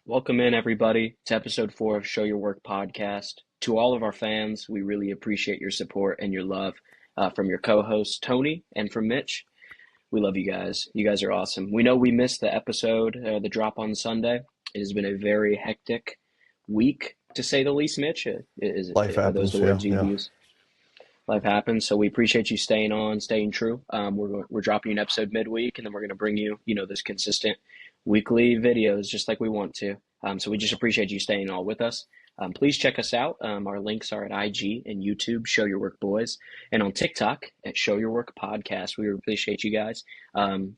Welcome in, everybody, to episode 4 of Show Your Work podcast. To all of our fans, we really appreciate your support and your love from your co hosts, Tony, and from Mitch. We love you guys. You guys are awesome. We know we missed the episode, the drop on Sunday. It has been a very hectic week, to say the least, Mitch. Life Are those the happens. Yeah, words you'd yeah. use? Life happens. So we appreciate you staying on, staying true. We're dropping an episode midweek, and then we're going to bring you, those consistent weekly videos just like we want to. So we just appreciate you staying all with us. Please check us out. Our links are at IG and YouTube, Show Your Work Boys, and on TikTok at Show Your Work Podcast. We appreciate you guys. And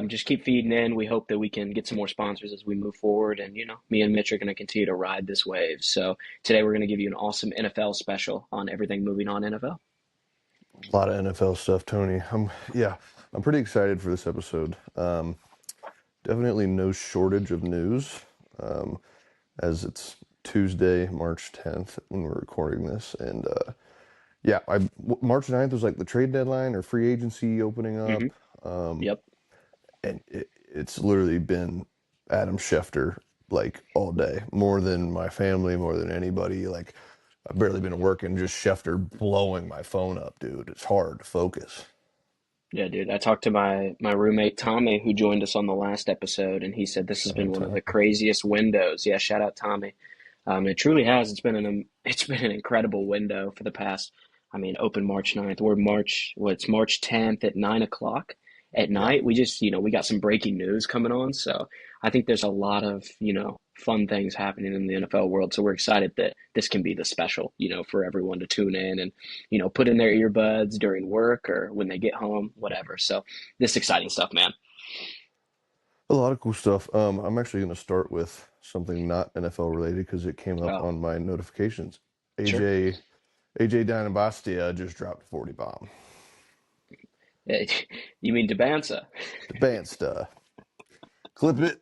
just keep feeding in. We hope that we can get some more sponsors as we move forward. And, me and Mitch are going to continue to ride this wave. So today we're going to give you an awesome NFL special on everything moving on NFL. A lot of NFL stuff, Tony. I'm pretty excited for this episode. Definitely no shortage of news, as it's Tuesday, March 10th when we're recording this. And March 9th was like the trade deadline or free agency opening Hmm. up. Yep. And it's literally been Adam Schefter like all day, more than my family, more than anybody. Like I've barely been working, just Schefter blowing my phone up, dude. It's hard to focus. Yeah, dude. I talked to my roommate Tommy, who joined us on the last episode, and he said this has Shout been out one of Tom. the craziest windows. Yeah, shout out Tommy. It truly has. It's been an incredible window for the past. Open March 9th. It's March 10th at 9 o'clock at Yeah. night. We just, we got some breaking news coming on. So I think there's a lot of, fun things happening in the NFL world. So we're excited that this can be the special, for everyone to tune in and, put in their earbuds during work or when they get home, whatever. So this exciting stuff, man. A lot of cool stuff. I'm actually going to start with something not NFL related because it came up Oh, on my notifications. sure. AJ Dynabastia just dropped a 40 bomb. Eh, You mean Debanza? The band stuff. Clip it.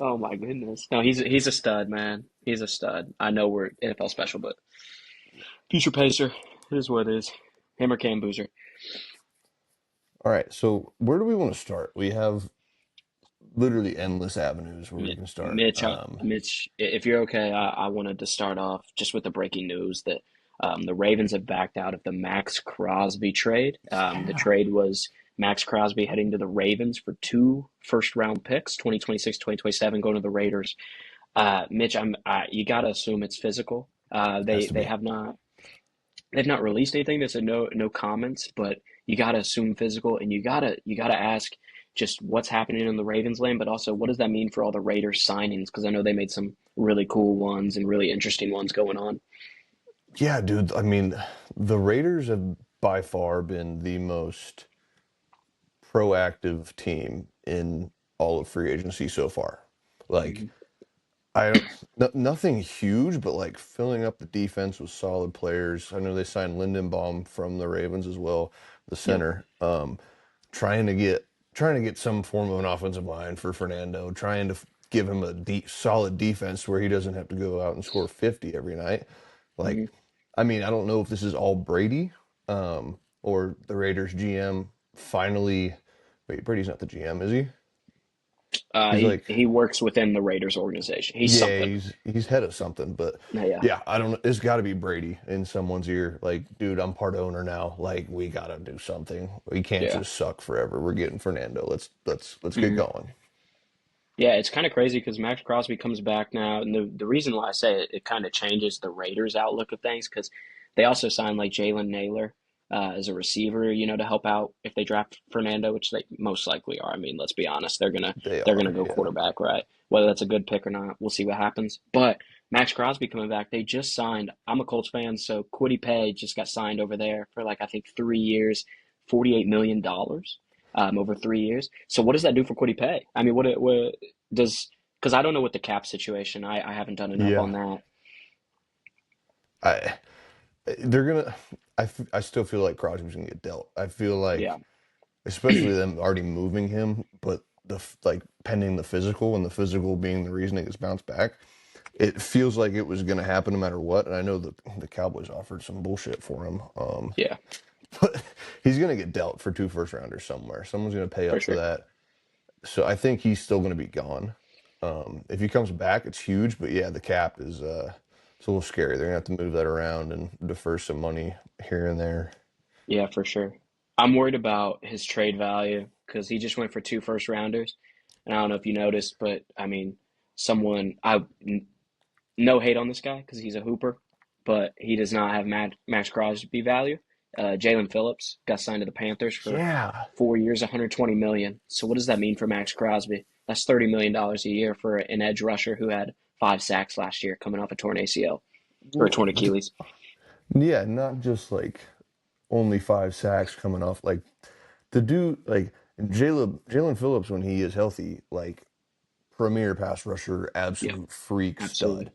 Oh my goodness. No, he's a stud, man. He's a stud. I know we're NFL special, but future pacer. It is what it is. Him or Cam Boozer. All right. So where do we want to start? We have literally endless avenues where we can start. Mitch, if you're okay, I wanted to start off just with the breaking news that the Ravens have backed out of the Max Crosby trade. The Yeah. trade was Max Crosby heading to the Ravens for two first round picks, 2026, 2027, going to the Raiders. Mitch, you got to assume it's physical. Has They to they be. have not they've not released anything. They said no comments, but you got to assume physical, and you gotta ask just what's happening in the Ravens lane, but also what does that mean for all the Raiders signings? Because I know they made some really cool ones and really interesting ones going on. Yeah, dude. I mean, the Raiders have by far been the most proactive team in all of free agency so far. Like, Hmm. I don't, nothing huge, but like filling up the defense with solid players. I know they signed Lindenbaum from the Ravens as well, the Yep. center. Trying to get trying to get some form of an offensive line for Fernando, trying to give him a solid defense where he doesn't have to go out and score 50 every night. Hmm. Like, I mean, I don't know if this is all Brady, or the Raiders GM finally. Wait, Brady's not the GM, is he? He's He like, he works within the Raiders organization. He's yeah, something. he's head of something, but Yeah. yeah, I don't know. It's got to be Brady in someone's ear. Like, dude, I'm part owner now. Like, we gotta do something. We can't Yeah. just suck forever. We're getting Fernando. Let's get Hmm. going. Yeah, it's kind of crazy because Max Crosby comes back now, and the reason why I say it kind of changes the Raiders' outlook of things because they also signed like Jalen Naylor as a receiver, to help out if they draft Fernando, which they most likely are. I mean, let's be honest, they're gonna They they're gonna are, go yeah. quarterback, right? Whether that's a good pick or not, we'll see what happens. But Max Crosby coming back, they just signed. I'm a Colts fan, so Kwity Paye just got signed over there for like I think 3 years, $48 million over 3 years. So what does that do for Kwity Paye? I mean, what does because I don't know what the cap situation. I haven't done enough Yeah. on that. I they're gonna. I still feel like Crosby's gonna get dealt. I feel Yeah. like, especially them already moving him, but like pending the physical and the physical being the reason it gets bounced back. It feels like it was going to happen no matter what. And I know that the Cowboys offered some bullshit for him. Yeah, But he's going to get dealt for two first rounders somewhere. Someone's going to pay for up for sure. that. So I think he's still going to be gone. If he comes back, it's huge. But yeah, the cap is it's a little scary. They're gonna have to move that around and defer some money here and there. Yeah, for sure. I'm worried about his trade value because he just went for two first rounders. And I don't know if you noticed, but I mean, no hate on this guy because he's a hooper, but he does not have Max Crosby value. Jalen Phillips got signed to the Panthers for Yeah, 4 years, 120 million. So what does that mean for Max Crosby? That's $30 million a year for an edge rusher who had 5 sacks last year coming off a torn ACL or a well, torn Achilles. yeah, not just like only 5 sacks coming off. Like the dude, like Jalen Phillips when he is healthy, like premier pass rusher, Yep, absolute freak absolutely. stud.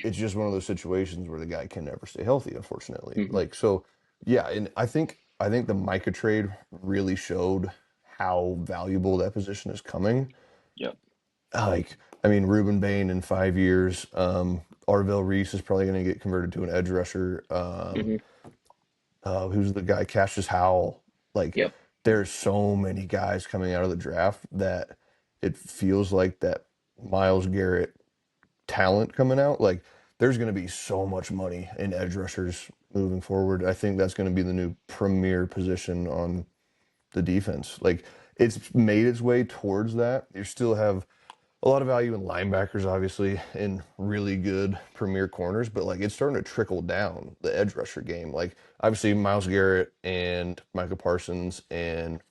It's just one of those situations where the guy can never stay healthy, unfortunately. Hmm. Like so, yeah, and I think the Micah trade really showed how valuable that position is coming. Yep. Like, I mean, Ruben Bain in 5 years. Arvell Reese is probably going to get converted to an edge rusher. Hmm. Who's the guy? Cassius Howell. Like, Yep. there's so many guys coming out of the draft that it feels like that Miles Garrett talent coming out. Like, there's going to be so much money in edge rushers moving forward. I think that's going to be the new premier position on the defense. Like, it's made its way towards that. You still have a lot of value in linebackers, obviously, in really good premier corners, but like it's starting to trickle down the edge rusher game. Like obviously Miles Garrett and Micah Parsons and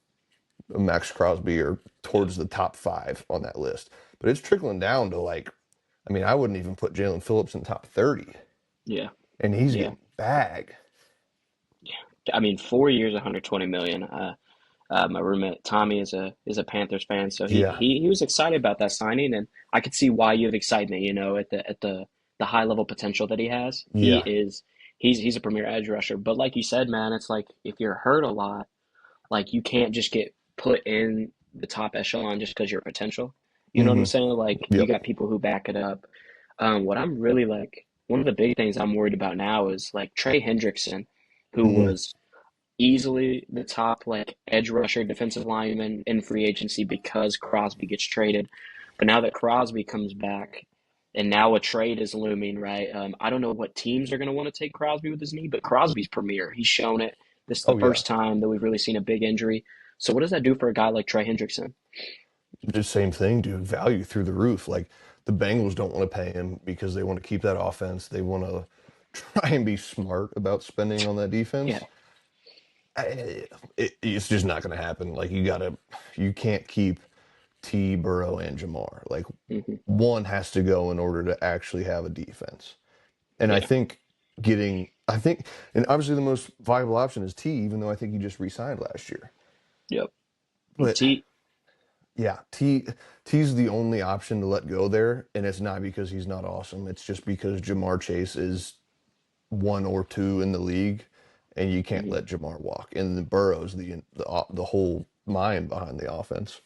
Max Crosby are Yep. towards the top five on that list. But it's trickling down to like, I mean, I wouldn't even put Jalen Phillips in the top 30, Yeah. and he's Yeah. getting bag. Yeah. I mean, 4 years, 120 million. My roommate Tommy is a Panthers fan, so Yeah. he was excited about that signing, and I could see why you have excitement. At the high level potential that he has, Yeah. he's a premier edge rusher. But like you said, man, it's like if you're hurt a lot, like you can't just get put in the top echelon just because you're potential. You know what I'm Mm-hmm. saying? Like you Yep. got people who back it up. What I'm really like, one of the big things I'm worried about now is like Trey Hendrickson, who Mm-hmm. was easily the top like edge rusher, defensive lineman in free agency because Crosby gets traded. But now that Crosby comes back, and now a trade is looming, right? I don't know what teams are going to want to take Crosby with his knee, but Crosby's premier. He's shown it. This is the Oh yeah. first time that we've really seen a big injury. So what does that do for a guy like Trey Hendrickson? Just same thing, dude. Value through the roof. Like the Bengals don't want to pay him because they want to keep that offense. They want to try and be smart about spending on that Yeah. defense. It's just not going to happen. Like you can't keep T, Burrow, and Jamar. Like Hmm. one has to go in order to actually have a defense. And Yeah. I think, and obviously the most viable option is T, even though I think he just re-signed last year. Yep. But T. yeah, T's the only option to let go there, and it's not because he's not awesome. It's just because Jamar Chase is one or two in the league, and you can't Mhm. let Jamar walk. And the Burrow's the whole mind behind the offense.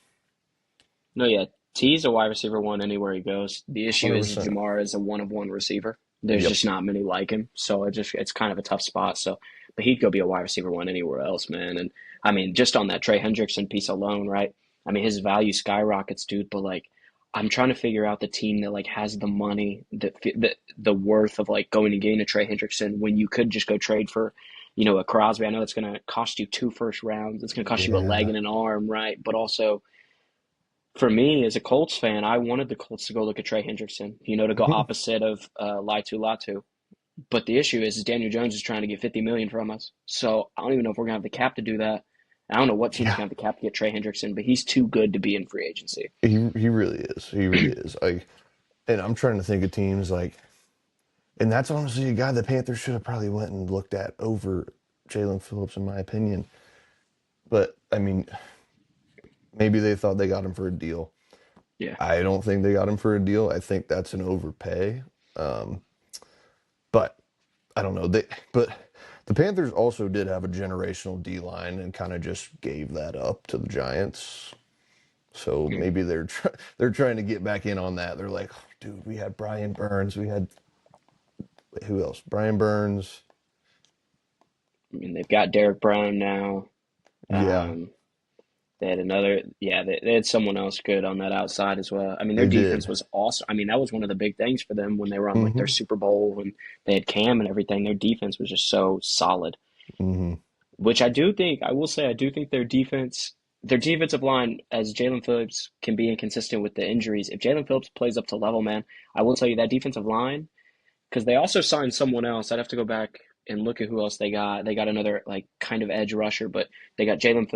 No, yeah. T's a wide receiver one anywhere he goes. The issue is 100%. Jamar is a one of one receiver. There's Yep. just not many like him, so it's kind of a tough spot. So, but he'd go be a wide receiver one anywhere else, man. And I mean, just on that Trey Hendrickson piece alone, right? I mean, his value skyrockets, dude. But like, I'm trying to figure out the team that like has the money, the worth of like going and getting a Trey Hendrickson when you could just go trade for, a Crosby. I know it's going to cost you two first rounds. It's going to cost you a leg Yeah. and an arm, right? But also for me, as a Colts fan, I wanted the Colts to go look at Trey Hendrickson, to go opposite of Latu Latu. But the issue is Daniel Jones is trying to get 50 million from us. So I don't even know if we're gonna have the cap to do that. I don't know what team's Yeah. gonna have the cap to get Trey Hendrickson, but he's too good to be in free agency. He really is. He really is. And I'm trying to think of teams like, and that's honestly a guy the Panthers should have probably went and looked at over Jalen Phillips, in my opinion. But I mean, maybe they thought they got him for a deal. Yeah. I don't think they got him for a deal. I think that's an overpay. Um, but I don't know. But the Panthers also did have a generational D line and kind of just gave that up to the Giants. So Mhm. maybe they're trying to get back in on that. They're like, oh, dude, we had Brian Burns, we had who else? Brian Burns. I mean, they've got Derek Brown now. Yeah, Um, They had another, yeah, they had someone else good on that outside as well. I mean, their They defense did. was awesome. I mean, that was one of the big things for them when they were on like their Hmm. Super Bowl and they had Cam and everything. Their defense was just so solid, Hmm. which I do think, I will say, I do think their defensive line, as Jalen Phillips can be inconsistent with the injuries. If Jalen Phillips plays up to level, man, I will tell you that defensive line, because they also signed someone else. I'd have to go back and look at who else they got. They got another like kind of edge rusher, but they got Jalen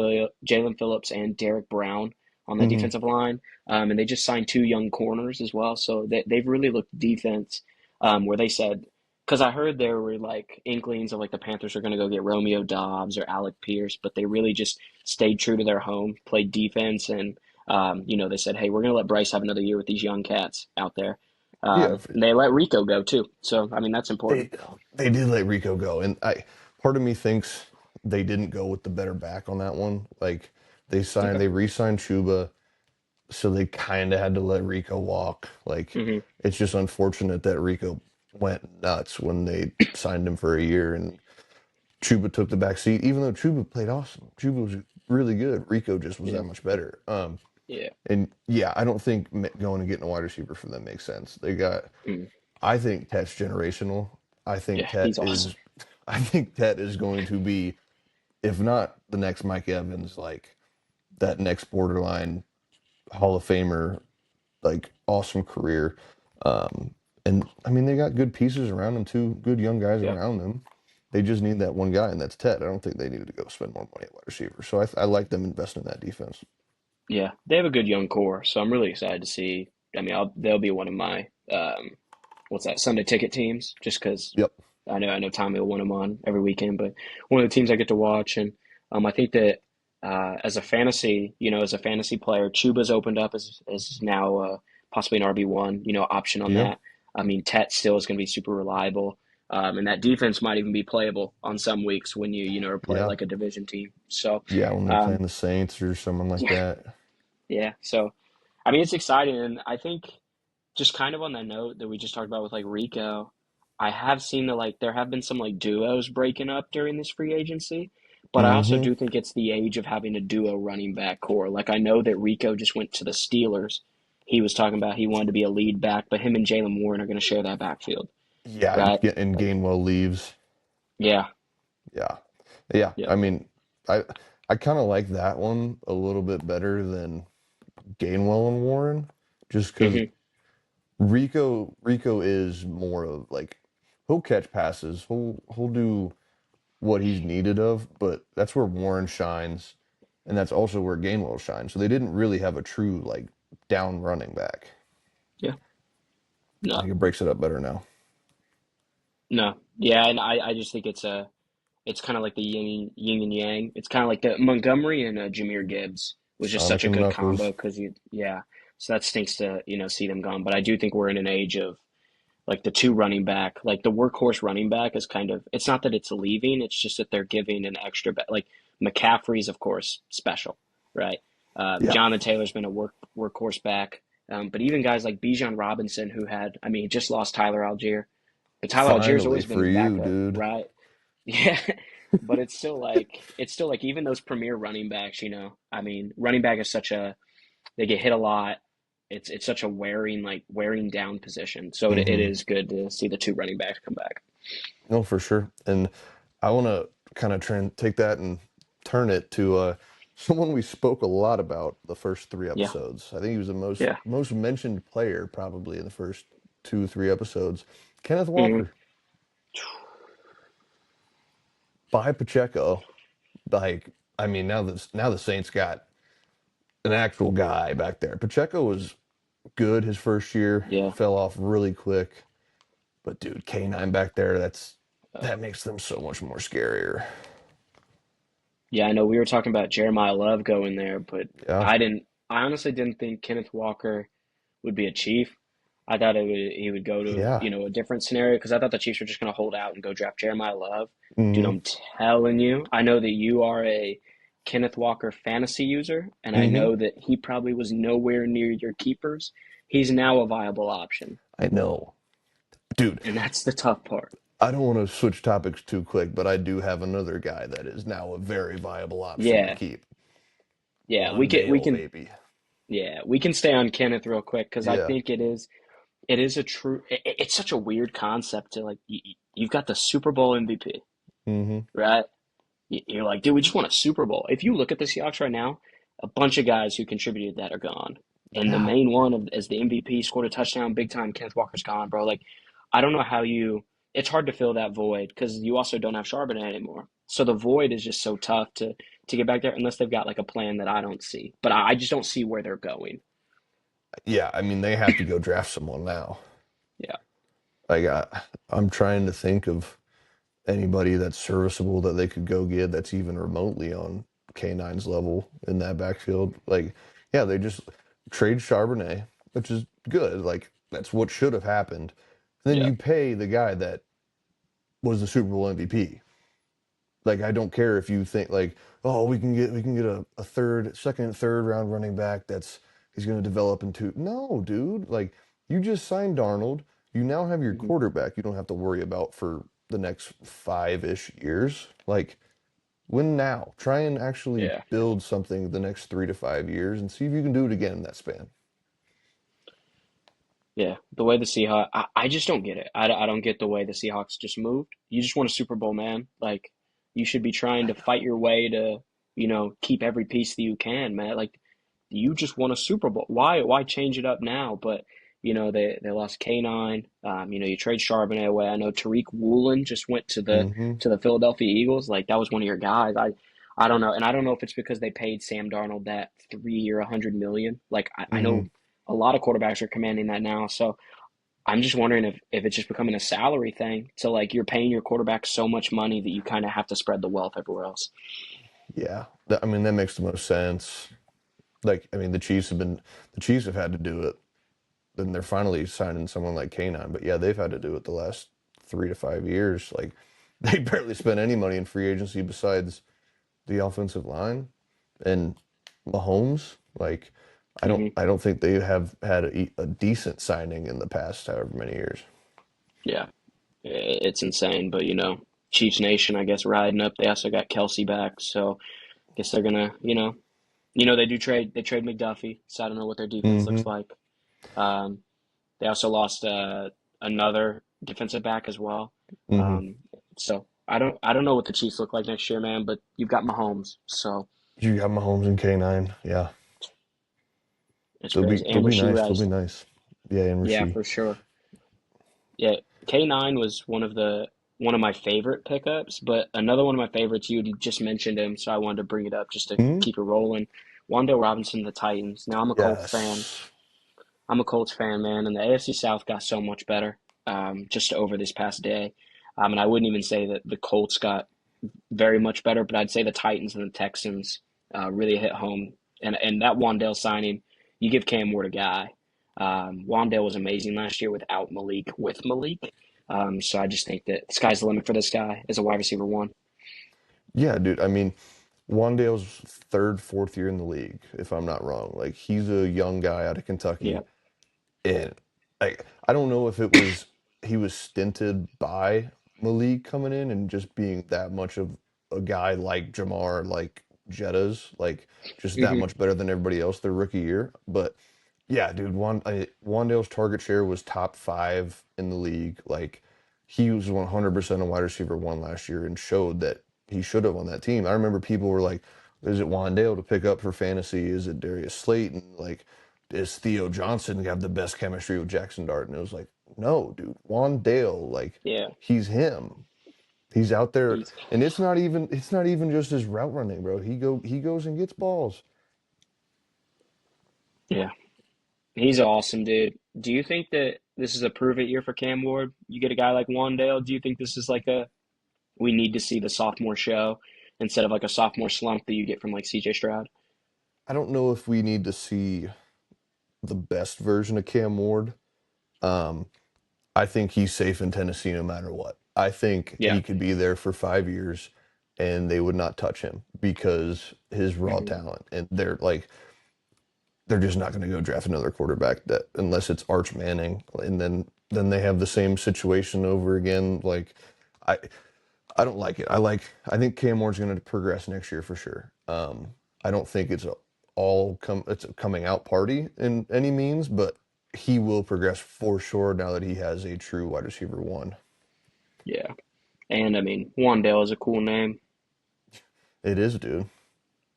Phillips and Derek Brown on the Hmm. defensive line, and they just signed two young corners as well. So they've really looked defense where they said because I heard there were like inklings of like the Panthers are going to go get Romeo Dobbs or Alec Pierce, but they really just stayed true to their home, played defense, and they said, hey, we're going to let Bryce have another year with these young cats out there. Yeah, And they let Rico go too. So I mean that's important. they they did let Rico go, and part of me thinks they didn't go with the better back on that one. Like Okay. they re-signed Chuba, so they kind of had to let Rico walk. Like Hmm. it's just unfortunate that Rico went nuts when they signed him for a year, and Chuba took the back seat. Even though Chuba played awesome, Chuba was really good. Rico just was Yeah. that much better. Yeah. And yeah, I don't think going and getting a wide receiver for them makes sense. They got, Mm. I think Tet's generational. I think Yeah. Tet He's awesome. is, I think Tet is going to be, if not the next Mike Evans, like that next borderline Hall of Famer, like awesome career. And I mean, they got good pieces around them too, good young guys Yeah. around them. They just need that one guy, and that's Tet. I don't think they needed to go spend more money at wide receiver. So I like them investing in that defense. Yeah. They have a good young core, so I'm really excited to see. I mean, they'll be one of my what's that Sunday ticket teams, just because Yep. I know Tommy will want them on every weekend, but one of the teams I get to watch, and I think that as a fantasy player, Chuba's opened up as now possibly an RB1, option on Yeah. that. I mean, Tet still is going to be super reliable, and that defense might even be playable on some weeks when are play Yeah. like a division team. So, Yeah. When they're um, playing the Saints or someone like yeah, that. yeah. So, I mean, it's exciting, and I think just kind of on that note that we just talked about with like Rico, I have seen that like there have been some like duos breaking up during this free agency, but I also Mm-hmm. do think it's the age of having a duo running back core. Like I know that Rico just went to the Steelers. He was talking about he wanted to be a lead back, but him and Jalen Warren are going to share that backfield, Yeah. right? And Like, Gainwell leaves. yeah, Yeah. Yeah. yeah, I mean, I I kind of like that one a little bit better than Gainwell and Warren, just because hmm Rico is more of like he'll catch passes, he'll do what he's needed of, but that's where Warren shines, and that's also where Gainwell shines. So they didn't really have a true like down running back. yeah, I no, think it breaks it up better now. no, yeah, and I just think it's kind of like the yin and yang. It's kind of like the Montgomery and Jameer Gibbs was just such Sonic a and good combo Knuckles. because yeah. So that stinks to see them gone. But I do think we're in an age of like the two running back, like the workhorse running back is kind of. It's not that it's leaving. It's just that they're giving an extra. Like McCaffrey's, of course, special, right? Yeah, Jonathan Taylor's been a workhorse back. But even guys like Bijan Robinson, who had, I mean, he just lost Tyler Algier, but Tyler Algier's finally always been for the you, backup, dude. right? Yeah, but it's still like even those premier running backs, I mean, running back is such a they get hit a lot. It's such a wearing down position. So it Mm-hmm. is good to see the two running backs come back. No, for sure. And I want to kind of take that and turn it to someone we spoke a lot about the first three Yeah, episodes. I think he was the yeah. most mentioned player probably in the first 2 3 episodes. Kenneth Hmm. Walker by Pacheco. Like, I mean, now the Saints got an actual guy back there. Pacheco was good his first year, Yeah. fell off really quick. But dude, K9 back there, Uh, that makes them so much more scarier. yeah, I know we were talking about Jeremiah Love going there, but Yeah. I honestly didn't think Kenneth Walker would be a Chief. I thought he would go to, Yeah. a different scenario because I thought the Chiefs were just going to hold out and go draft Jeremiah Love. Dude, Mm-hmm. I'm telling you, I know that you are a Kenneth Walker fantasy user, and I Mm-hmm. know that he probably was nowhere near your keepers. He's now a viable option, I know. Dude, and that's the tough part. I don't want to switch topics too quick, but I do have another guy that is now a very viable option to Yeah, keep. Yeah, Wandale, baby. we can stay on Kenneth real quick because I Yeah. think it is a true it's such a weird concept to like you've got the Super Bowl MVP, Mm-hmm. right? You're like, dude, we just won a Super Bowl. If you look at the Seahawks right now, a bunch of guys who contributed that are gone. And the Yeah. main one as the MVP scored a touchdown, big time. Kenneth Walker's gone, bro. Like, I don't know how it's hard to fill that void because you also don't have Charbonnet anymore. So the void is just so tough to get back there unless they've got like a plan that I don't see. But I just don't see where they're going. Yeah. I mean, they have to go draft someone now. Yeah. Like, I'm trying to think of anybody that's serviceable that they could go get that's even remotely on K9's level in that backfield. Like, yeah, they just trade Charbonnet, which is good. Like, that's what should have happened. Then Yeah. you pay the guy that was the Super Bowl MVP. Like, I don't care if you think like, oh, we can get a second, third round running back that's he's going to develop into. No, dude. Like, you just signed Darnold. You now have your Hmm. quarterback. You don't have to worry about for the next 5-ish years. Like, win now. Try and actually Yeah. build something the next 3 to 5 years and see if you can do it again in that span. Yeah, the way the Seahawks, I just don't get it. I don't get the way the Seahawks just moved. You just won a Super Bowl, man. Like, you should be trying I to fight your way to, keep every piece that you can, man. Like, you just won a Super Bowl. Why change it up now? But, they lost K9. You trade Charbonnet away. I know Tariq Woolen just went to the Mm-hmm. to the Philadelphia Eagles. Like, that was one of your guys. I don't know. And I don't know if it's because they paid Sam Darnold that 3 year, 100 million. Like, I Mm-hmm. know a lot of quarterbacks are commanding that now. So I'm just wondering if it's just becoming a salary thing. So like you're paying your quarterback so much money that you kind of have to spread the wealth everywhere else. Yeah. I mean, that makes the most sense. Like, I mean, the Chiefs have had to do it. Then they're finally signing someone like K9. But yeah, they've had to do it the last 3 to 5 years. Like, they barely spent any money in free agency besides the offensive line and Mahomes. Like, I don't Hmm. I don't think they have had a decent signing in the past however many years. Yeah, it's insane. But Chiefs Nation, I guess, riding up. They also got Kelsey back, so I guess they're gonna, they trade McDuffie. So I don't know what their defense looks Mm-hmm. like. Um, they also lost another defensive back as well. Mm-hmm. Um, so I don't know what the Chiefs look like next year, man. But you've got Mahomes, so You got Mahomes and K9. Yeah. it's They'll be crazy. they'll And be Rasheed nice. They'll be Rice. nice. Yeah, and Yeah, Rasheed. for sure. Yeah, K9 was one of my favorite pickups, but another one of my favorites, you just mentioned him, so I wanted to bring it up just to Hmm. keep it rolling. Wan'Dale Robinson, the Titans. Now I'm a Colts fan. Yes. I'm a Colts fan, man, and the AFC South got so much better just over this past day. And I wouldn't even say that the Colts got very much better, but I'd say the Titans and the Texans really hit home. And that Wan'Dale signing, you give Cam Ward a guy. Wan'Dale was amazing last year without Malik, with Malik. So I just think that the sky's the limit for this guy as a wide receiver one. Yeah, dude. I mean, Wandale's third, fourth year in the league, if I'm not wrong. Like, he's a young guy out of Yeah. Kentucky, and I don't know if it was he was stinted by Malik coming in and just being that much of a guy like Jamar, like Jetta's, like just that Hmm. much better than everybody else their rookie year. But yeah, dude, Wandale's target share was top five in the league. Like, he was 100% a wide receiver one last year and showed that he should have on that team. I remember people were like, is it Wandale to pick up for fantasy? Is it Darius Slayton? Like, does Theo Johnson have the best chemistry with Jackson Dart? And it was like, no, dude, Wandale, like, Yeah. he's him. He's out there, He's and it's not even just his route running, bro. He goes and gets balls. yeah. He's awesome, dude. Do you think that this is a prove it year for Cam Ward? You get a guy like Wandale. Do you think this is like a we need to see the sophomore show instead of like a sophomore slump that you get from like CJ Stroud? I don't know if we need to see the best version of Cam Ward. Um, I think he's safe in Tennessee no matter what. I think Yeah. he could be there for 5 years and they would not touch him because his raw Hmm. talent. And they're just not going to go draft another quarterback that unless it's Arch Manning. And then they have the same situation over again. Like, I I don't like it. I think Cam Moore's going to progress next year for sure. I don't think it's it's a coming out party in any means, but he will progress for sure now that he has a true wide receiver one. Yeah. And I mean, Wandale is a cool name. It is, dude.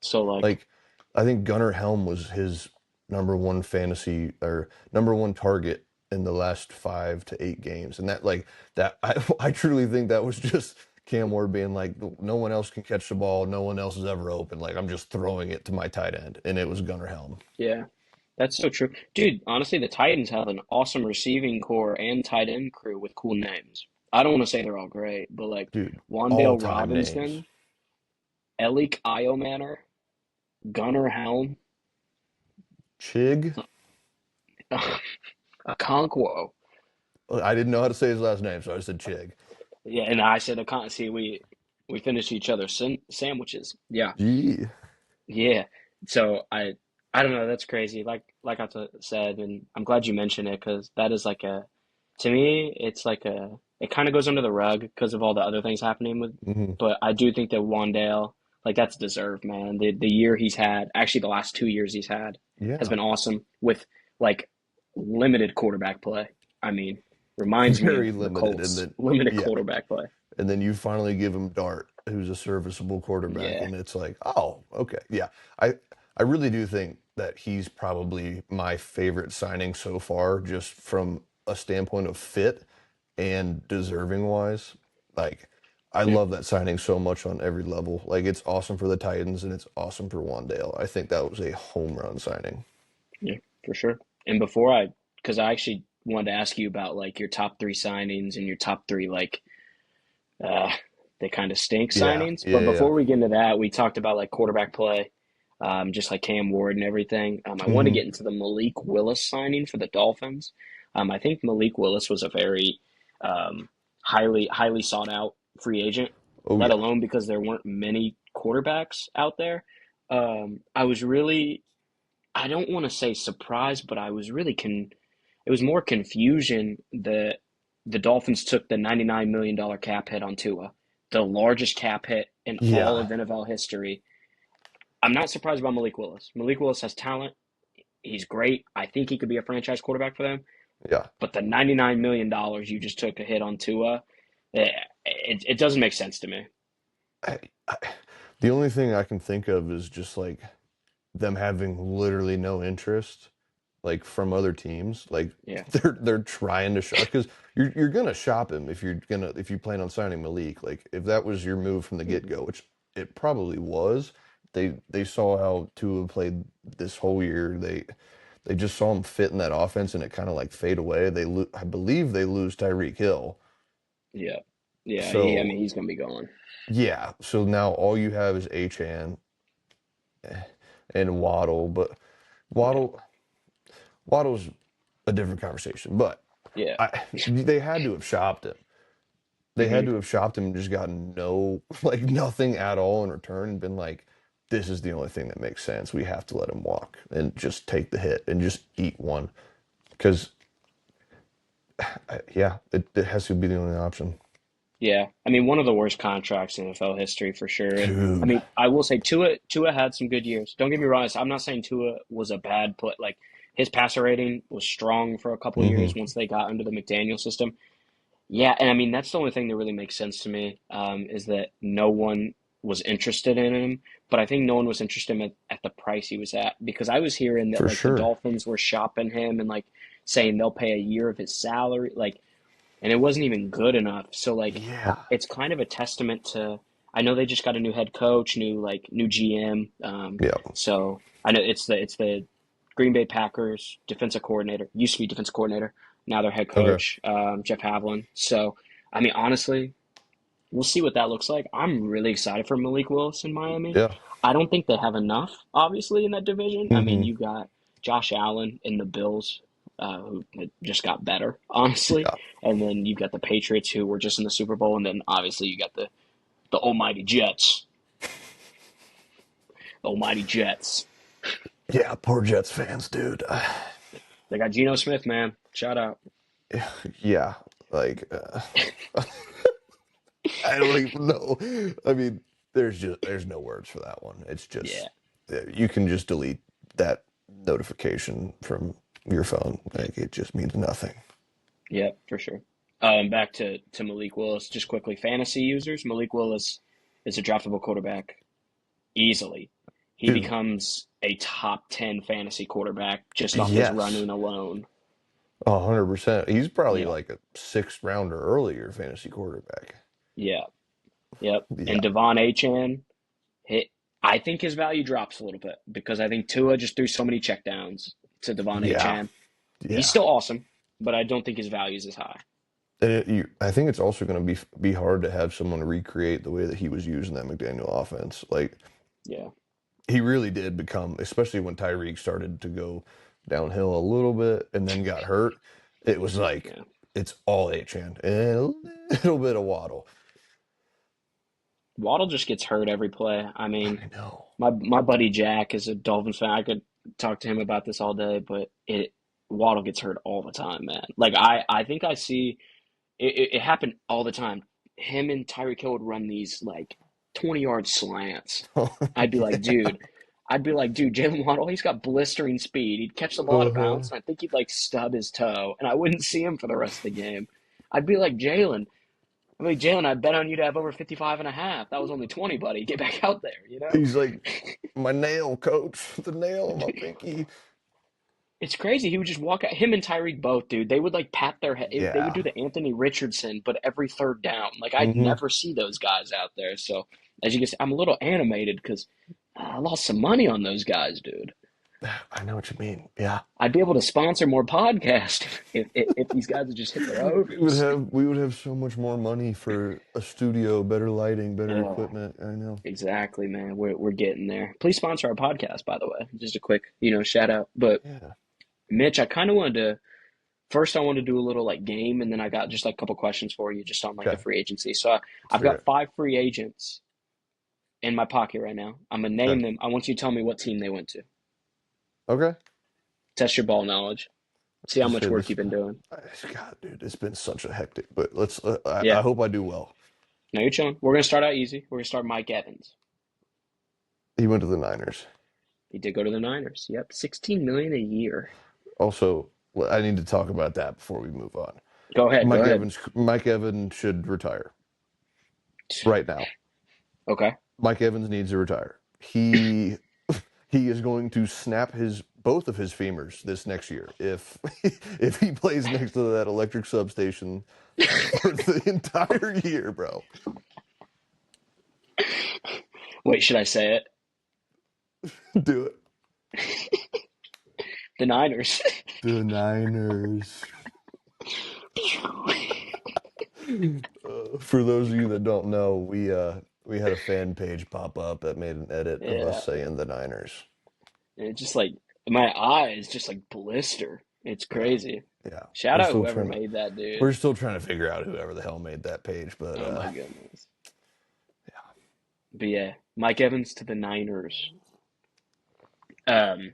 So like, Like, I think Gunnar Helm was his number one fantasy or number one target in the last 5 to 8 games. And that, like, that, I truly think that was just Cam Ward being like, no one else can catch the ball. No one else is ever open. Like, I'm just throwing it to my tight end. And it was Gunnar Helm. yeah, that's so true. Dude, honestly, the Titans have an awesome receiving core and tight end crew with cool names. I don't want to say they're all great, but like Dude, all Wandale time names. Robinson, Elik Iomanner, Gunnar Helm, Chig. Okonkwo. I didn't know how to say his last name, so I said Chig. Yeah, and I said Okon. See, we finished each other's sandwiches. Yeah, Gee. yeah. So I don't know. That's crazy. Like said, and I'm glad you mentioned it because that is like a to me, it's like a it kind of goes under the rug because of all the other things happening with. Hmm. But I do think that Wandale, like that's deserved, man. The year he's had, actually the last 2 years he's had, has Yeah. been awesome with like limited quarterback play. I mean, reminds me of Very the limited. And Colts, then, limited yeah. quarterback play. And then you finally give him Dart, who's a serviceable quarterback, Yeah, and it's like, oh, okay, yeah. I I really do think that he's probably my favorite signing so far, just from a standpoint of fit and deserving wise. Like, I yeah, love that signing so much on every level. Like, it's awesome for the Titans and it's awesome for Wandale. I think that was a home run signing. yeah, for sure. And because I actually wanted to ask you about like your top three signings and your top three like uh, they kind of stink Yeah, signings. yeah, But yeah. before we get into that, we talked about like quarterback play, just like Cam Ward and everything. I want to Hmm. get into the Malik Willis signing for the Dolphins. I think Malik Willis was a very highly sought out free agent, Oh let yeah. alone because there weren't many quarterbacks out there. I was really, I don't want to say surprised, but I was really it was more confusion that the Dolphins took the $99 million cap hit on Tua, the largest cap hit in all Yeah, of NFL history. I'm not surprised about Malik Willis. Malik Willis has talent. He's great. I think he could be a franchise quarterback for them. yeah. But the $99 million you just took a hit on Tua, it doesn't make sense to me. I, the only thing I can think of is just like them having literally no interest, like from other teams. Like Yeah. they're trying to shop because you're gonna shop him if you plan on signing Malik. Like if that was your move from the get Mhm. go, which it probably was. They saw how Tua played this whole year. They just saw him fit in that offense, and it kind of like fade away. I believe they lose Tyreek Hill. Yeah. Yeah. I So mean, he's going to be gone. yeah, so now all you have is Achan and Waddle, but Yeah. Waddle Waddle's a different conversation. But Yeah. they had to have shopped him. They had Hmm. to have shopped him and just gotten no, like nothing at all in return and been like, this is the only thing that makes sense. We have to let him walk and just take the hit and just eat one. Because, yeah, it has to be the only option. Yeah, I mean, one of the worst contracts in NFL history for sure. And I Dude. mean, I will say Tua had some good years. Don't get me wrong. I'm not saying Tua was a bad play. Like his passer rating was strong for a couple of Hmm. years once they got under the McDaniel system. Yeah, and I mean that's the only thing that really makes sense to me is that no one was interested in him. But I think no one was interested in him at the price he was at because I was hearing that For like the sure. Dolphins were shopping him and like saying they'll pay a year of his salary. Like and it wasn't even good enough. So like Yeah. it's kind of a testament to I know they just got a new head coach, new GM. Yeah. So I know it's the Green Bay Packers defensive coordinator, used to be defensive coordinator, now their head Okay. coach, Jeff Havlin. So I mean honestly, we'll see what that looks like. I'm really excited for Malik Willis in Miami. Yeah. I don't think they have enough, obviously, in that division. I mean, Hmm. you got Josh Allen in the Bills, who just got better, honestly, Yeah. and then you've got the Patriots, who were just in the Super Bowl, and then obviously you got the almighty Jets, the almighty Jets. Yeah. Poor Jets fans, dude. They got Geno Smith, man. Shout out. Yeah. Like, I don't even know. I mean, there's no words for that one. It's Yeah, just you can just delete. that notification from your phone. Like it just means nothing. Yeah, for sure. Back to Malik Willis, just quickly. Fantasy users, Malik Willis is a draftable quarterback easily. He Dude, becomes a top 10 fantasy quarterback just off his yes. running alone. 100%. He's probably Yeah, like a sixth rounder earlier fantasy quarterback. yeah, yep. Yeah. And Devon Achan, hit. I think his value drops a little bit because I think Tua just threw so many checkdowns to Devon Yeah. Achan. He's Yeah. still awesome, but I don't think his value is as high. And I think it's also going to be hard to have someone recreate the way that he was using that McDaniel offense. Like Yeah, he really did become, especially when Tyreek started to go downhill a little bit and then got hurt. It was like yeah. it's all Achane and a little bit of Waddle. Waddle just gets hurt every play. I mean, I know. my buddy Jack is a Dolphins fan. I could talk to him about this all day, but it Waddle gets hurt all the time, man. Like I think I see it happen all the time. Him and Tyreek Hill would run these like 20-yard slants. I'd be like, Yeah. dude, Jalen Waddle, he's got blistering speed. He'd catch the ball out of Uh-huh. bounds, and I think he'd like stub his toe, and I wouldn't see him for the rest of the game. I'd be like, Jalen, I bet on you to have over 55 and a half. That was only 20, buddy. Get back out there, you know? He's like, my nail, coach, the nail on my pinky. It's crazy. He would just walk out. Him and Tyreek both, dude. They would like pat their head. They would Yeah. do the Anthony Richardson, but every third down. Like I'd Hmm. never see those guys out there. So as you can see, I'm a little animated because I lost some money on those guys, dude. I know what you mean. Yeah. I'd be able to sponsor more podcasts if these guys would just hit their overs. We would have so much more money for a studio, better lighting, better Oh, equipment. I know. exactly, man. We're getting there. Please sponsor our podcast, by the way. Just a quick, shout out. But Yeah. Mitch, I kind of wanted to first I wanted to do a little like game, and then I got just like a couple questions for you just on like the Okay. free agency. So Let's I've hear got it. 5 free agents in my pocket right now. I'm gonna name Okay. them. I want you to tell me what team they went to. Okay. Test your ball knowledge. See how Just much say work this. you've been doing. God, dude, it's been such a hectic, but let's, I Yeah. hope I do well. No, you're chilling. We're gonna start out easy. We're gonna start Mike Evans. He went to the Niners. He did go to the Niners. Yep, 16 million a year. Also, I need to talk about that before we move on. Go ahead. Go ahead. Mike Evans should retire right now. Okay. Mike Evans needs to retire. He is going to snap his both of his femurs this next year if if he plays next to that electric substation for the entire year, bro. Wait, should I say it? Do it. The Niners. The Niners. For those of you that don't know, we had a fan page pop up that made an edit of Yeah. us saying the Niners. And it just like my eyes just like blister. It's Yeah, crazy. yeah. Shout out whoever made that, dude. We're still trying to figure out whoever the hell made that page, but Oh my goodness. yeah. But yeah, Mike Evans to the Niners. Um,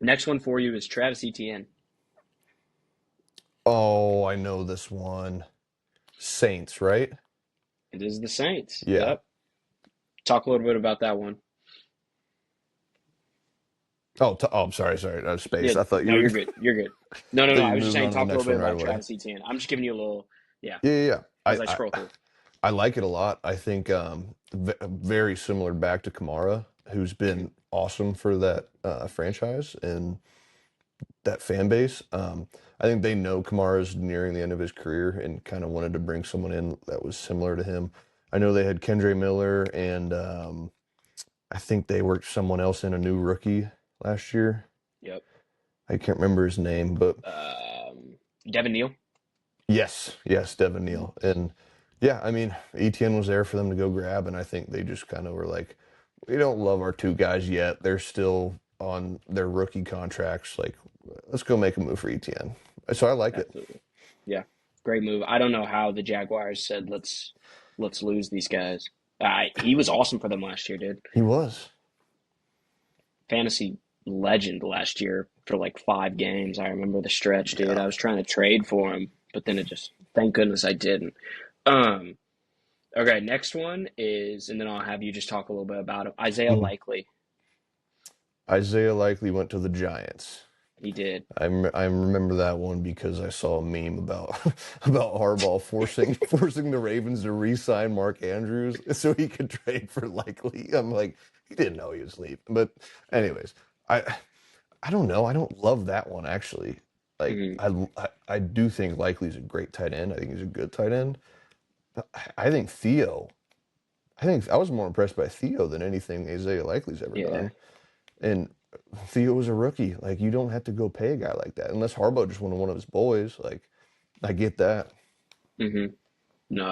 Next one for you is Travis Etienne. Oh, I know this one. Saints, right? It is the Saints. Yeah. Yep. Talk a little bit about that one. I'm sorry. Yeah, Space. I thought you no, were. you're good. You're good. No, no, I thought no. you I were was just moving saying, on to the talk a next little bit one right about away. Travis Etienne. I'm just giving you a little, yeah, Yeah. as I scroll through. I like it a lot. I think very similar back to Kamara, who's Hmm. been awesome for that franchise and that fan base. I think they know Kamara's nearing the end of his career and kind of wanted to bring someone in that was similar to him. I know they had Kendre Miller and I think they worked someone else in, a new rookie last year. Yep. I can't remember his name, but Devin Neal. yes, Devin Neal. And yeah, I mean, ETN was there for them to go grab, and I think they just kind of were like, we don't love our two guys yet. They're still on their rookie contracts. Like, let's go make a move for ETN. So I like it. Absolutely. Yeah. Great move. I don't know how the Jaguars said let's lose these guys. He was awesome for them last year, dude. He was. Fantasy legend last year for like 5 games. I remember the stretch, dude. Yeah. I was trying to trade for him, but then it just thank goodness I didn't. Um, okay, next one is, and then I'll have you just talk a little bit about it. Isaiah Mhm. Likely. Isaiah Likely went to the Giants. He did. I remember that one because I saw a meme about about Harbaugh forcing the Ravens to re-sign Mark Andrews so he could trade for Likely. I'm like, he didn't know he was leaving. But anyways, I I don't know. I don't love that one actually. Like Hmm. I do think Likely's a great tight end. I think he's a good tight end. I think Theo. I think I was more impressed by Theo than anything Isaiah Likely's ever Yeah. done. And Theo was a rookie. Like you don't have to go pay a guy like that unless Harbaugh just wanted one of his boys. Like I get that. Hmm. No,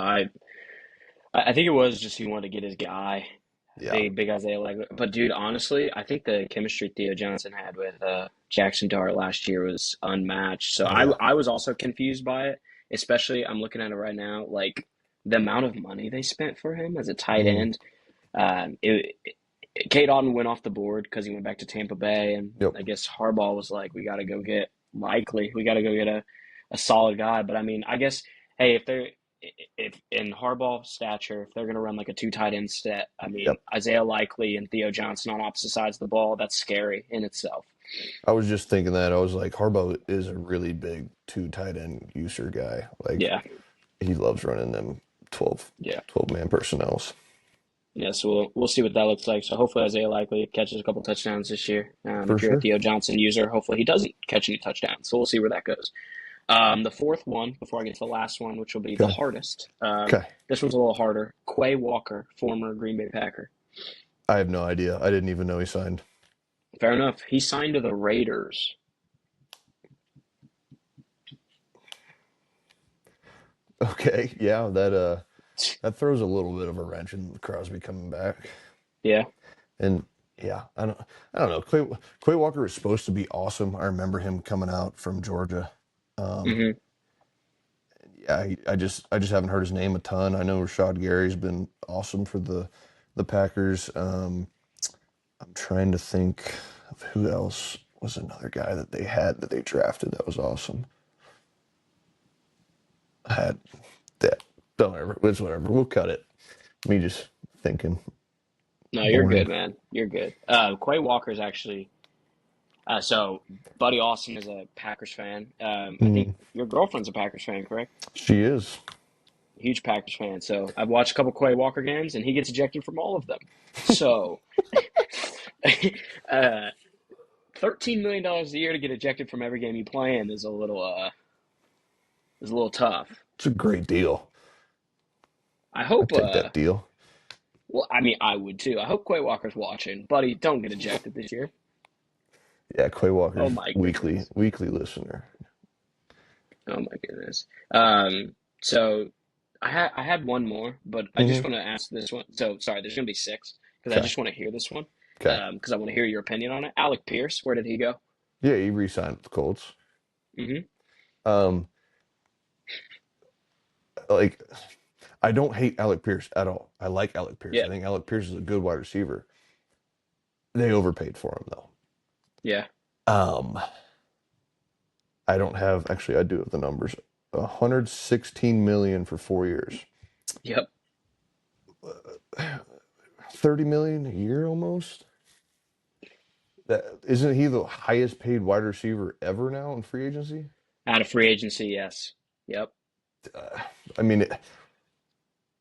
I think it was just he wanted to get his guy, Yeah. big Isaiah Legler. But dude, honestly, I think the chemistry Theo Johnson had with Jackson Dart last year was unmatched. So Oh I yeah. I was also confused by it, especially I'm looking at it right now, like the amount of money they spent for him as a tight Mm, end. Kate Auden went off the board because he went back to Tampa Bay, and yep. I guess Harbaugh was like, "We got to go get Likely. We got to go get a solid guy." But I mean, I guess hey, if in Harbaugh stature, if they're going to run like a two tight end set, I mean Yep. Isaiah Likely and Theo Johnson on opposite sides of the ball, that's scary in itself. I was just thinking that. I was like, Harbaugh is a really big two tight end user guy. Like Yeah, he loves running them twelve yeah, 12 man personnels. yeah. So we'll see what that looks like. So hopefully Isaiah Likely catches a couple touchdowns this year. For If you're a sure. Theo Johnson user, hopefully he doesn't catch any touchdowns. So we'll see where that goes. The fourth one, before I get to the last one, which will be the Okay. hardest. Okay. This one's a little harder. Quay Walker, former Green Bay Packer. I have no idea. I didn't even know he signed. Fair enough. He signed to the Raiders. Okay. Yeah, that throws a little bit of a wrench in Crosby coming back. Yeah. And yeah, I don't know. Quay Walker is supposed to be awesome. I remember him coming out from Georgia. Um, Hmm. yeah, I just haven't heard his name a ton. I know Rashad Gary's been awesome for the Packers. I'm trying to think of who else was another guy that they had that they drafted that was awesome. I had that. Don't ever. It's whatever. We'll cut it. Me just thinking. No, you're Boring. good, man. You're good. Quay Walker's actually. So, Buddy Austin is a Packers fan. I think Mm, your girlfriend's a Packers fan, correct? she is. Huge Packers fan. So, I've watched a couple Quay Walker games, and he gets ejected from all of them. So, uh, $13 million a year to get ejected from every game you play in is a little tough. It's a great deal. I I hope. take that deal. Well, I mean, I would too. I hope Quay Walker's watching, buddy. Don't get ejected this year. Yeah, Quay Oh Walker's my weekly goodness. weekly listener. Oh my goodness. So I had one more, but I just Hmm. want to ask this one. So sorry, there's gonna be six because I Okay. just want to hear this one. Okay. Because I want to hear your opinion on it. Alec Pierce, where did he go? Yeah, he re-signed with the Colts. Hmm. Um, like I don't hate Alec Pierce at all. I like Alec Pierce. I Yeah, think Alec Pierce is a good wide receiver. They overpaid for him though. yeah, Um, I don't have actually. I do have the numbers. 116 million for 4 years. yep, 30 million a year almost. That isn't he the highest paid wide receiver ever now in free agency? out of free agency. Yes, yep, Uh, I mean,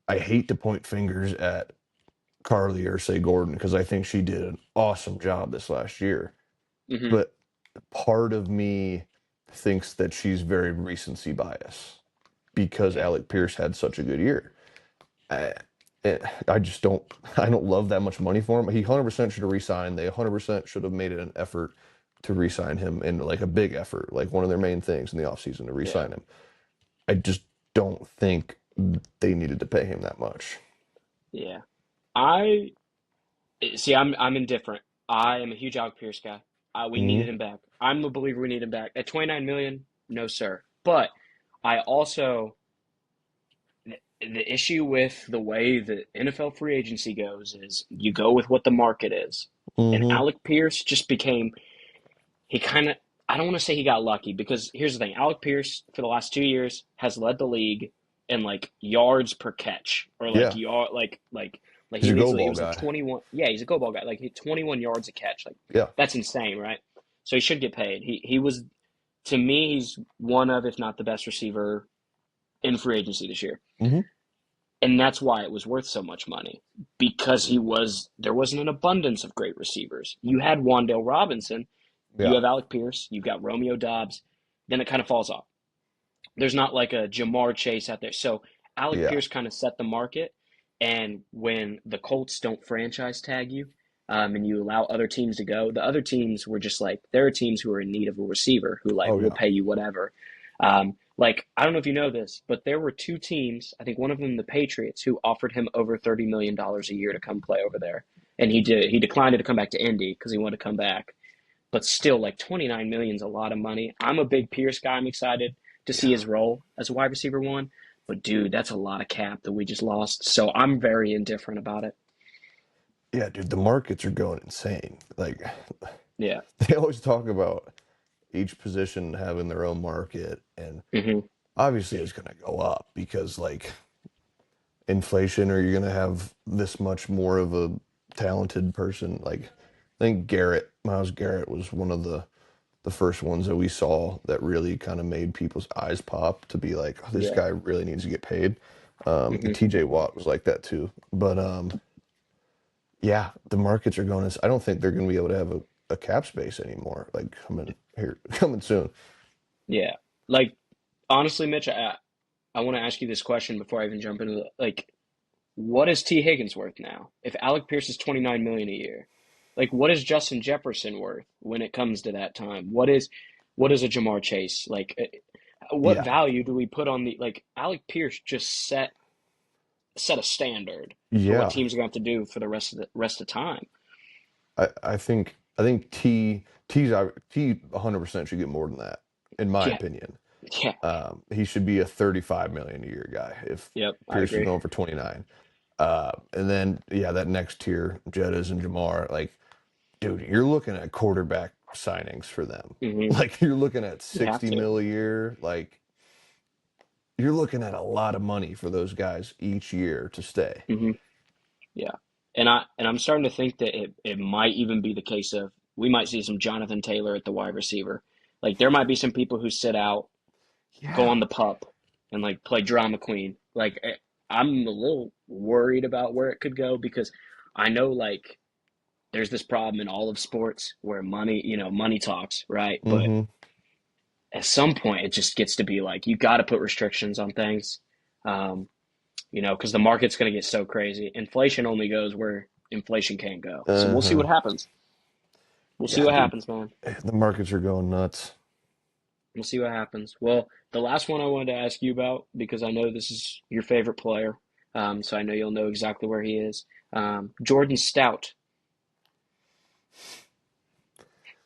I hate to point fingers at Carly or say Gordon because I think she did an awesome job this last year. hmm, But part of me thinks that she's very recency bias because yeah, Alec Pierce had such a good year. I, I just don't. I don't love that much money for him. He 100% should have re-signed. They 100% should have made it an effort to re-sign him, and like a big effort, like one of their main things in the offseason to yeah, re-sign him. I just don't think they needed to pay him that much. yeah. I see. I'm indifferent. I am a huge Alec Pierce guy. We needed Hmm. him back. I'm a believer we need him back. At 29 million, no sir. But I also the issue with the way the NFL free agency goes is you go with what the market is. And Hmm. Alec Pierce just became he kind of I don't want to say he got lucky because here's the thing. Alec Pierce for the last 2 years has led the league in like yards per catch or like Yeah. yard like Like He's a go he ball was like guy. 21. Yeah, he's a go ball guy. Like he 21 yards a catch. Like Yeah. that's insane, right? So he should get paid. He was, to me, he's one of, if not the best receiver in free agency this year. Hmm. And that's why it was worth so much money, because there wasn't an abundance of great receivers. You had Wandale Robinson, you Yeah. have Alec Pierce, you've got Romeo Dobbs, then it kind of falls off. There's not like a Jamar Chase out there. So Alec Yeah. Pierce kind of set the market. And when the Colts don't franchise tag you, and you allow other teams to go, the other teams were just like, there are teams who are in need of a receiver who like Oh will yeah. pay you whatever. Like I don't know if you know this, but there were two teams, I think one of them the Patriots, who offered him over $30 million a year to come play over there, and he declined to come back to Indy because he wanted to come back. But still, like 29 million is a lot of money. I'm a big Pierce guy. I'm excited to see Yeah. his role as a wide receiver one. But dude, that's a lot of cap that we just lost. So I'm very indifferent about it. Yeah, dude, the markets are going insane. Like Yeah. they always talk about each position having their own market, and Hmm. obviously it's going to go up because like inflation, or you're going to have this much more of a talented person. Like I think Miles Garrett was one of the first ones that we saw that really kind of made people's eyes pop to be like, oh, this Yeah. guy really needs to get paid. And Hmm. TJ Watt was like that too. But yeah, the markets are going. I don't think they're going to be able to have a cap space anymore. Like coming here, coming soon. Yeah. Like honestly, Mitch, I want to ask you this question before I even jump into like, what is T Higgins worth now? If Alec Pierce is 29 million a year, like what is Justin Jefferson worth when it comes to that time? What is a Jamar Chase like? What Yeah, value do we put on the like? Alec Pierce just set a standard for what yeah. teams are going to have to do for the rest of time. I think T 100% should get more than that, in my Yeah, opinion. yeah, He should be a 35 million a year guy if yep, I Pierce is agree. going for 29. And then yeah, that next tier, Jettas and Jamar, like, dude, you're looking at quarterback signings for them. Hmm. Like you're looking at You have 60 to. mil a year. Like you're looking at a lot of money for those guys each year to stay. Hmm. Yeah, and I'm starting to think that it might even be the case of we might see some Jonathan Taylor at the wide receiver. Like there might be some people who sit out, go Yeah. on the pup, and like play drama queen. Like I'm a little worried about where it could go because I know like there's this problem in all of sports where money, money talks, right? But Mm-hmm. at some point, it just gets to be like you got to put restrictions on things, um, because the market's going to get so crazy. Inflation only goes where inflation can't go. So we'll see Uh-huh. what happens. We'll see Yeah, what dude. happens, man. The markets are going nuts. We'll see what happens. Well, the last one I wanted to ask you about because I know this is your favorite player, so I know you'll know exactly where he is. Jordan Stout.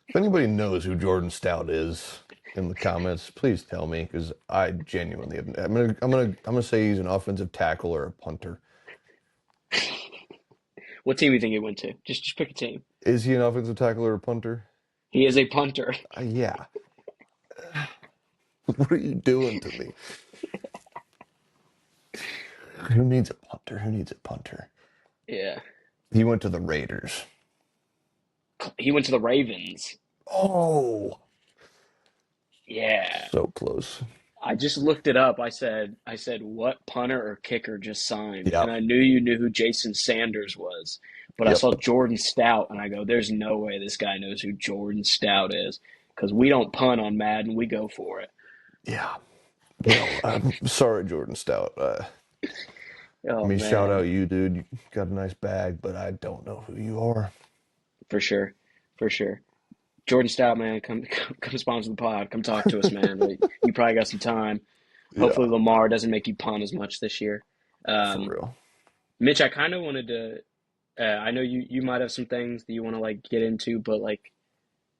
If anybody knows who Jordan Stout is in the comments, please tell me because I genuinely have, I'm gonna say he's an offensive tackle or a punter. What team do you think he went to? Just pick a team. Is he an offensive tackle or a punter? He is a punter. Yeah. What are you doing to me? Who needs a punter? Who needs a punter? Yeah. He went to the Raiders. He went to the Ravens. Oh, Yeah. so close. I just looked it up. I said, what punter or kicker just signed? And Yep. I knew you knew who Jason Sanders was, but I Yep. saw Jordan Stout, and I go, there's no way this guy knows who Jordan Stout is because we don't punt on Madden, we go for it. Yeah. Well, I'm sorry, Jordan Stout. I Oh mean, shout out man, you, dude. You got a nice bag, but I don't know who you are. for sure, for sure. Jordan Stout, man, come sponsor the pod. Come talk to us, man. Like, you probably got some time. Yeah, Hopefully Lamar doesn't make you punt as much this year. for Um, real. Mitch, I kind of wanted to. I know you might have some things that you want to like get into, but like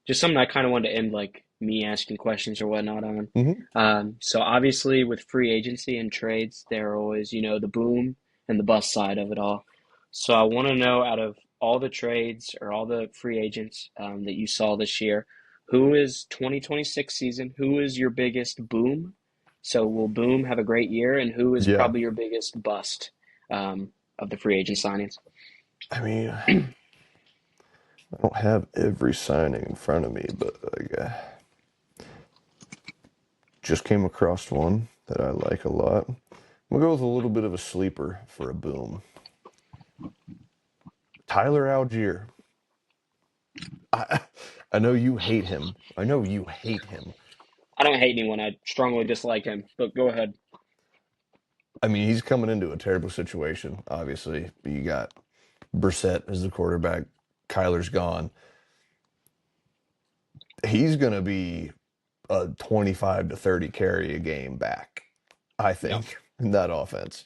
just something I kind of wanted to end like me asking questions or whatnot on. Hmm. So obviously with free agency and trades, there are always the boom and the bust side of it all. So I want to know out of all the trades or all the free agents that you saw this year, who is 2026 season? Who is your biggest boom? So will boom have a great year, and who is Yeah. probably your biggest bust? of the free agent signings? I mean, I don't have every signing in front of me, but just came across one that I like a lot. We'll go with a little bit of a sleeper for a boom. Tyler Algier. I, I know you hate him. I know you hate him. I don't hate anyone. I strongly dislike him. But go ahead. I mean, he's coming into a terrible situation, obviously. You got Brissett as the quarterback. Kyler's gone. He's going to be a 25 to 30 carry a game back, I Yep. think, in that offense.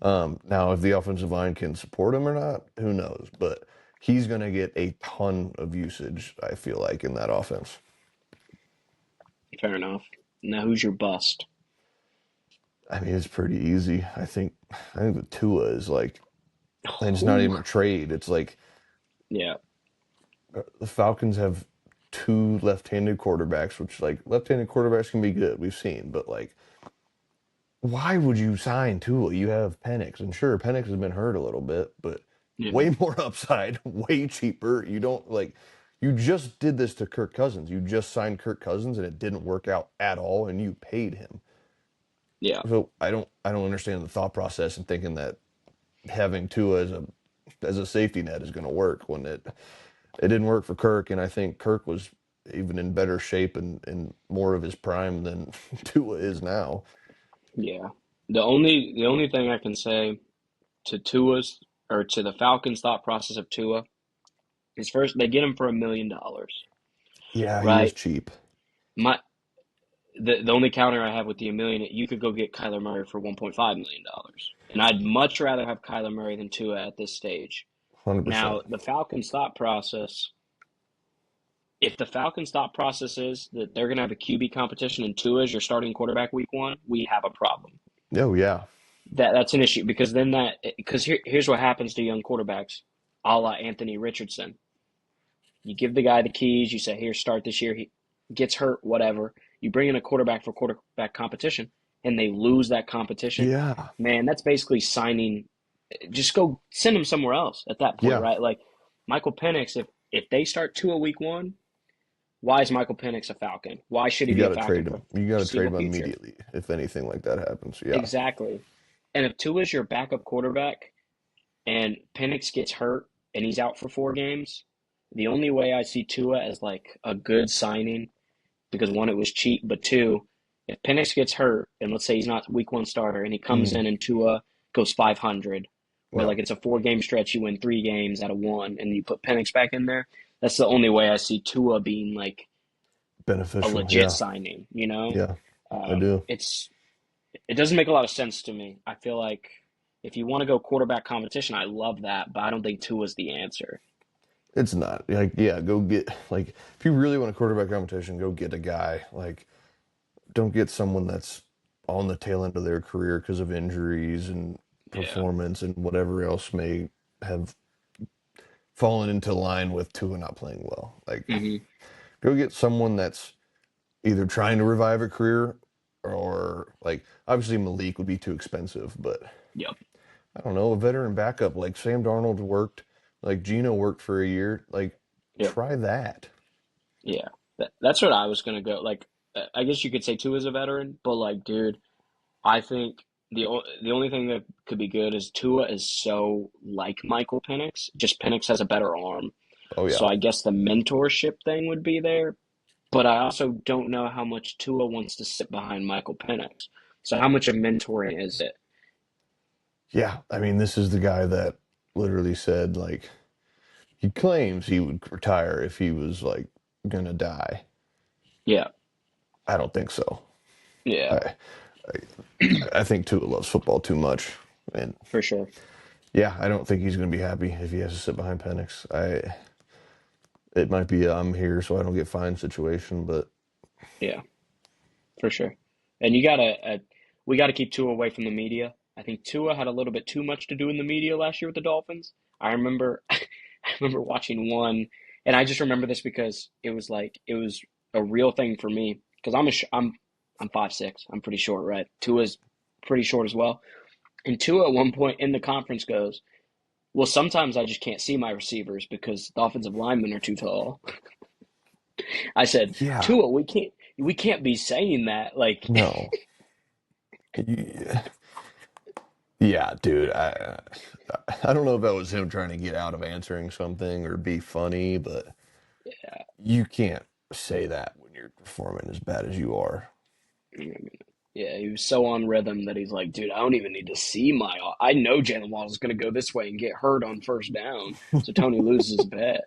Now, if the offensive line can support him or not, who knows? But he's going to get a ton of usage, I feel like, in that offense. Fair enough. Now, who's your bust? I mean, it's pretty easy. I think the Tua is like, and it's not Who? even a trade. It's like Yeah. the Falcons have two left-handed quarterbacks, which like left-handed quarterbacks can be good. We've seen, but like, why would you sign Tua? You have Penix, and sure, Penix has been hurt a little bit, but Yeah. way more upside, way cheaper. You don't like. You just did this to Kirk Cousins. You just signed Kirk Cousins, and it didn't work out at all, and you paid him. Yeah. So I don't understand the thought process and thinking that having Tua as a safety net is going to work when it didn't work for Kirk, and I think Kirk was even in better shape and more of his prime than Tua is now. Yeah. The only thing I can say to Tua's or to the Falcons' thought process of Tua is first they get him for $1 million, Yeah, he is right? cheap. My the only counter I have with the 1 million, you could go get Kyler Murray for $1.5 million, and I'd much rather have Kyler Murray than Tua at this stage. 100%. Now, the Falcons' thought process, if the Falcons' thought process is that they're going to have a QB competition and Tua is your starting quarterback week one, we have a problem. Oh yeah. That's an issue because then here's what happens to young quarterbacks, a la Anthony Richardson. You give the guy the keys, you say, here, start this year. He gets hurt, whatever. You bring in a quarterback for quarterback competition, and they lose that competition. Yeah. Man, that's basically signing. Just go send him somewhere else at that point, Yeah. right? Like Michael Penix, if they start Tua week one, why is Michael Penix a Falcon? Why should he You be got a to Falcon trade for him. You got to trade foreseeable him future? immediately if anything like that happens. Yeah. Exactly. And if Tua is your backup quarterback and Penix gets hurt and he's out for 4 games, the only way I see Tua as like a good signing, because one, it was cheap, but two, if Penix gets hurt and let's say he's not week one starter and he comes Mm, in and Tua goes 500, or yeah. like it's a 4 game stretch, you win 3 games out of one, and you put Penix back in there, that's the only way I see Tua being like a Beneficial. legit Yeah. signing, you know? Yeah. I do. It's it doesn't make a lot of sense to me. I feel like if you want to go quarterback competition, I love that, but I don't think Tua's the answer. It's not like, yeah, go get like, if you really want a quarterback competition, go get a guy like, don't get someone that's on the tail end of their career because of injuries and Yeah. performance and whatever else may have fallen into line with Tua not playing well. Like, Hmm. go get someone that's either trying to revive a career or like, obviously Malik would be too expensive, but Yep. I don't know, a veteran backup like Sam Darnold worked, like Gino worked for a year. Like, Yep. try that. Yeah. That's what I was gonna go. Like, I guess you could say Tua's a veteran, but like, dude, I think the only thing that could be good is Tua is so like Michael Penix. Just Penix has a better arm, Oh so yeah, I guess the mentorship thing would be there. But I also don't know how much Tua wants to sit behind Michael Penix. So how much of mentoring is it? yeah. I mean, this is the guy that literally said like he claims he would retire if he was like gonna die. Yeah. I don't think so. Yeah. I I think Tua loves football too much, and For sure. yeah, I don't think he's gonna be happy if he has to sit behind Penix. It might be a I'm here so I don't get fined situation, but Yeah. For sure. And you gotta, we gotta keep Tua away from the media. I think Tua had a little bit too much to do in the media last year with the Dolphins. I remember, I remember watching one, and I just remember this because it was a real thing for me because I'm 5'6". I'm pretty short, right? Tua's pretty short as well. And Tua at one point in the conference goes, "Well, sometimes I just can't see my receivers because the offensive linemen are too tall." I said, Yeah, "Tua, we can't be saying that." Like, no. Yeah, yeah, dude. I don't know if that was him trying to get out of answering something or be funny, but you can't say that when you're performing as bad as you are. yeah, he was so on rhythm that he's like, "Dude, I don't even need to see my. I know Jalen Waddle is going to go this way and get hurt on first down, so Tony loses his bet.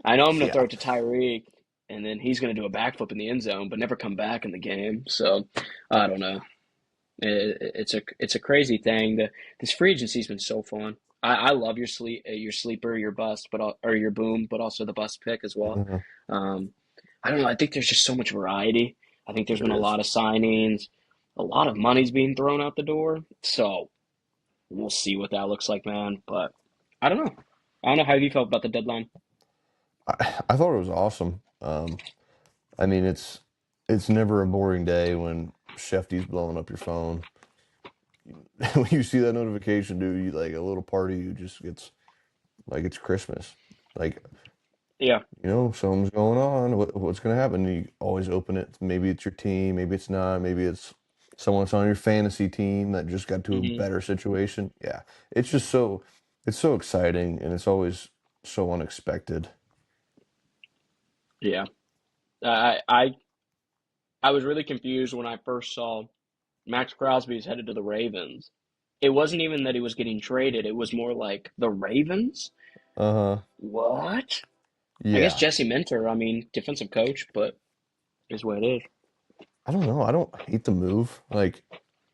I know I'm going to Yeah. throw it to Tyreek, and then he's going to do a backflip in the end zone, but never come back in the game. So I don't know. It's a crazy thing. This free agency's been so fun. I love your sleeper, your bust, or your boom, but also the bust pick as well. Mhm. Um, I don't know. I think there's just so much variety. I think there's been There a is. lot of signings, a lot of money's being thrown out the door. So we'll see what that looks like, man. But I don't know. I don't know how you felt about the deadline. I thought it was awesome. I mean, it's never a boring day when Shefty's blowing up your phone. When you see that notification, dude, you like a little party. You just gets like it's Christmas. Like Yeah. something's going on. What's going to happen? You always open it. Maybe it's your team. Maybe it's not. Maybe it's someone that's on your fantasy team that just got to a Hmm. better situation. Yeah, it's just it's so exciting, and it's always so unexpected. Yeah. I was really confused when I first saw Max Crosby's headed to the Ravens. It wasn't even that he was getting traded. It was more like the Ravens? Uh-huh. What? I guess Yeah. Jesse Minter, I mean, defensive coach, but is what it is. I don't know. I don't hate the move. Like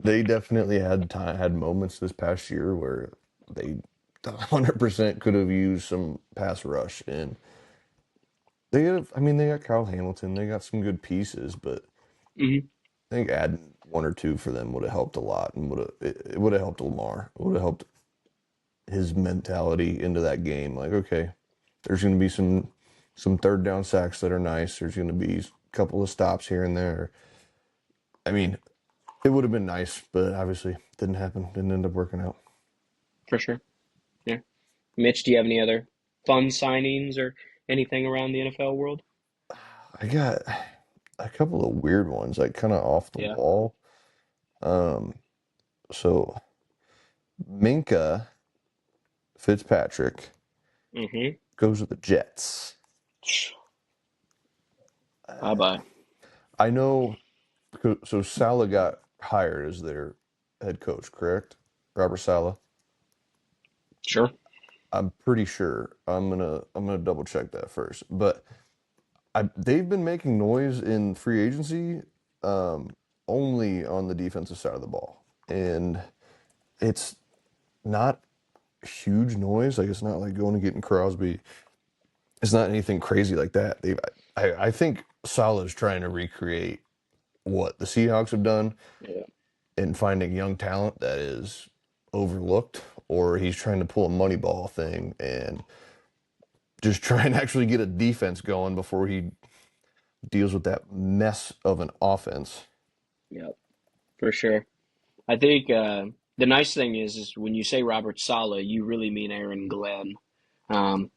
they definitely had moments this past year where they 100% could have used some pass rush, and I mean, they got Kyle Hamilton, they got some good pieces, but Hmm. I think adding one or two for them would have helped a lot, and it would have helped Lamar. It would have helped his mentality into that game. Like, okay, there's going to be some third down sacks that are nice. There's going to be a couple of stops here and there. I mean, it would have been nice, but obviously didn't happen. Didn't end up working out. For sure. Yeah. Mitch, do you have any other fun signings or anything around the NFL world? I got a couple of weird ones, like kind of off the Yeah. wall. Um, so Minka Fitzpatrick Mm-hmm. goes with the Jets. Bye bye. I know. So Saleh got hired as their head coach, correct? Robert Saleh. Sure. I'm pretty sure. I'm gonna double check that first. But they've been making noise in free agency, um, only on the defensive side of the ball, and it's not huge noise. Like it's not like going and getting Crosby. It's not anything crazy like that. I think Saleh's trying to recreate what the Seahawks have done Yeah. in finding young talent that is overlooked, or he's trying to pull a Moneyball thing and just try and actually get a defense going before he deals with that mess of an offense. Yeah. For sure. I think the nice thing is when you say Robert Saleh, you really mean Aaron Glenn. Um,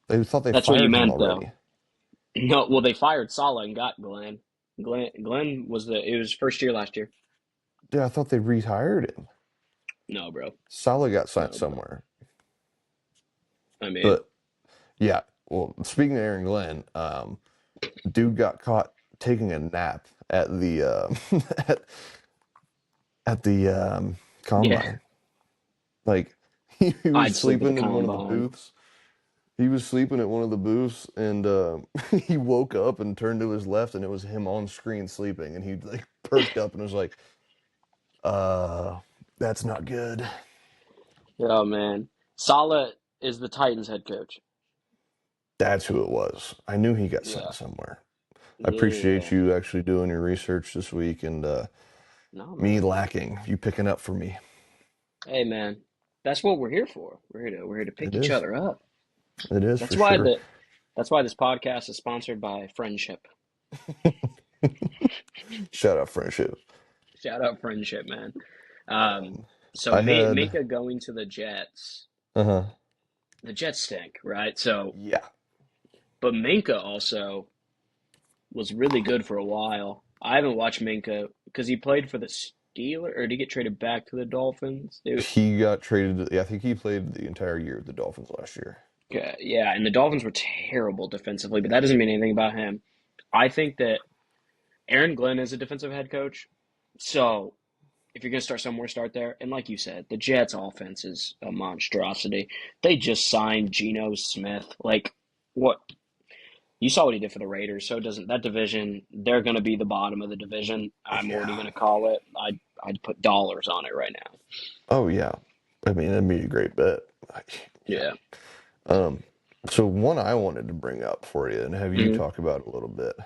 They thought they that's what you fired him meant, though. already. No, well, they fired Saleh and got Glenn. Glenn was it was first year last year. Yeah, I thought they rehired him. No, bro. Salah got signed No, bro. somewhere. I mean, But yeah, well, speaking of Aaron Glenn, dude got caught taking a nap at the at, at the yeah, combine. Like he was I'd sleep at the sleeping in one of the combine. booths. He was sleeping at one of the booths, and he woke up and turned to his left, and it was him on screen sleeping, and he like perked up and was like, "Uh, that's not good." Oh man, Saleh is the Titans head coach. That's who it was. I knew he got Yeah, signed somewhere. I appreciate yeah. you actually doing your research this week, and No, me man. lacking, you picking up for me. Hey, man. That's what we're here for. We're here to pick It each is. other up. It is That's for why sure. the that's why this podcast is sponsored by Friendship. Shout out friendship. Shout out Friendship, man. Um, so I had, Minka going to the Jets. uh-huh. The Jets stink, right? So, Yeah. but Minka also was really good for a while. I haven't watched Minka because he played for the Steelers, or did he get traded back to the Dolphins? He got traded. Yeah, I think he played the entire year with the Dolphins last year. Yeah, and the Dolphins were terrible defensively, but that doesn't mean anything about him. I think that Aaron Glenn is a defensive head coach, so if you're going to start somewhere, start there. And like you said, the Jets' offense is a monstrosity. They just signed Geno Smith. Like, what? You saw what he did for the Raiders, so it doesn't that division? They're going to be the bottom of the division. I'm already Yeah. going to call it. I'd put dollars on it right now. Oh yeah. I mean, that'd be a great bet. Yeah. Yeah. Um, so one I wanted to bring up for you and have you Hmm. talk about a little bit.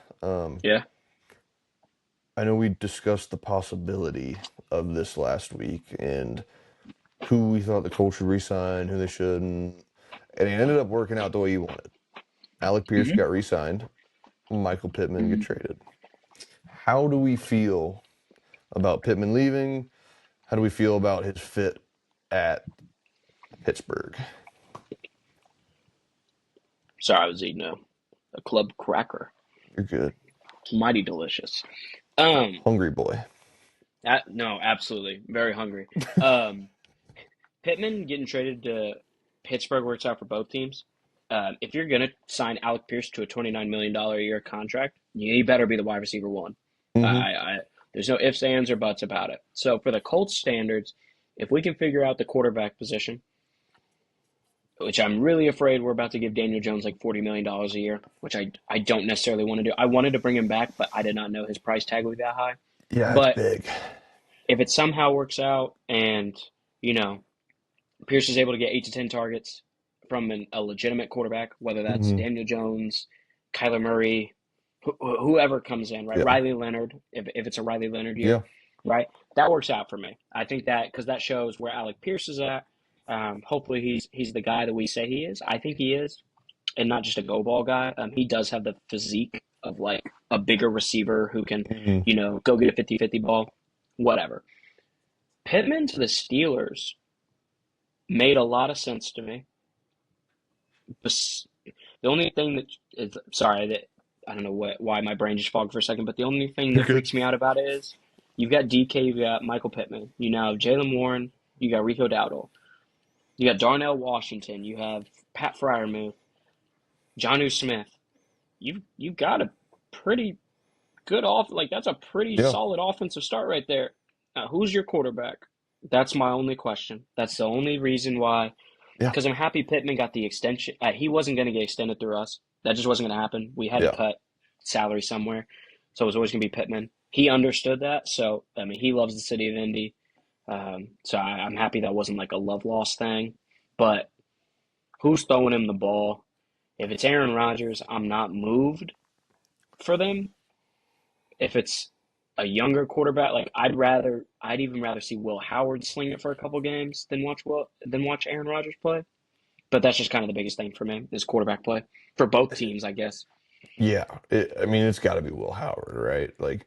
Yeah. I know we discussed the possibility of this last week and who we thought the Colts should resign, who they shouldn't, and it ended up working out the way you wanted. Alec Pierce Hmm. got re-signed. Michael Pittman get Hmm. traded. How do we feel about Pittman leaving? How do we feel about his fit at Pittsburgh? Sorry, I was eating a club cracker. You're good. It's mighty delicious. Um, Hungry boy. no, absolutely, very hungry. Um, Pittman getting traded to Pittsburgh works out for both teams. If you're going to sign Alec Pierce to a $29 million a year contract, you better be the wide receiver one. Mm-hmm. I there's no ifs, ands, or buts about it. So for the Colts standards, if we can figure out the quarterback position, which I'm really afraid we're about to give Daniel Jones like $40 million a year, which I don't necessarily want to do. I wanted to bring him back, but I did not know his price tag would be that high. Yeah, it's But big. if it somehow works out and you know Pierce is able to get 8 to 10 targets from a legitimate quarterback, whether that's Mm-hmm. Daniel Jones, Kyler Murray, whoever comes in, right? Yeah. Riley Leonard, if it's a Riley Leonard year, Yeah. right? That works out for me. I think that because that shows where Alec Pierce is at. Hopefully, he's the guy that we say he is. I think he is, and not just a go ball guy. He does have the physique of like a bigger receiver who can, Mm-hmm. go get a 50-50 ball, whatever. Pittman to the Steelers made a lot of sense to me. The only thing that is sorry that I don't know why my brain just fogged for a second, but the only thing You're that good. freaks me out about it is you've got DK, you've got Michael Pittman, you now have Jalen Warren, you got Rico Dowdle, you got Darnell Washington, you have Pat Fryermuth, Jonnu Smith. You've got a pretty good like that's a pretty Yeah. solid offensive start right there. Now, who's your quarterback? That's my only question. That's the only reason why Yeah. because I'm happy Pittman got the extension. He wasn't going to get extended through us. That just wasn't going to happen. We had to Yeah. cut salary somewhere, so it was always going to be Pittman. He understood that, so I mean, he loves the city of Indy. So I'm happy that wasn't like a love loss thing. But who's throwing him the ball? If it's Aaron Rodgers, I'm not moved for them. If it's a younger quarterback, like I'd even rather see Will Howard sling it for a couple games than watch Aaron Rodgers play. But that's just kind of the biggest thing for me is quarterback play for both teams, I guess. Yeah. I mean, it's got to be Will Howard, right? Like,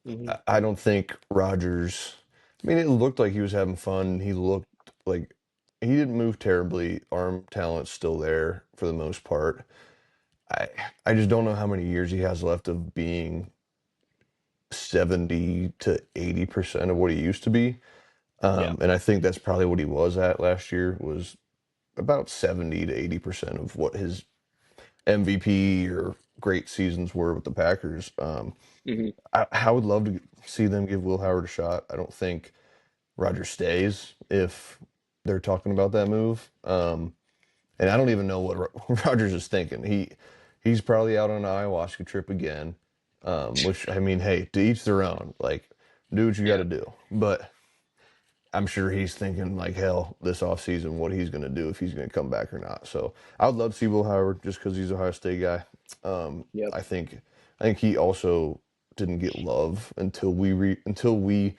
Hmm. I don't think Rodgers. I mean, it looked like he was having fun. He looked like he didn't move terribly. Arm talent's still there for the most part. I I just don't know how many years he has left of being 70 to 80% of what he used to be. Yeah. And I think that's probably what he was at last year was about 70 to 80% of what his MVP or great seasons were with the Packers. Hmm. I would love to see them give Will Howard a shot. I don't think Roger stays if they're talking about that move. And I don't even know what Rogers is thinking. He's probably out on an ayahuasca trip again. Which I mean, hey, to each their own. Like, do what you got Yeah. to do. But I'm sure he's thinking like hell this offseason what he's going to do if he's going to come back or not. So I would love to see Will Howard just because he's a Ohio State guy. Yep. I think he also didn't get love until we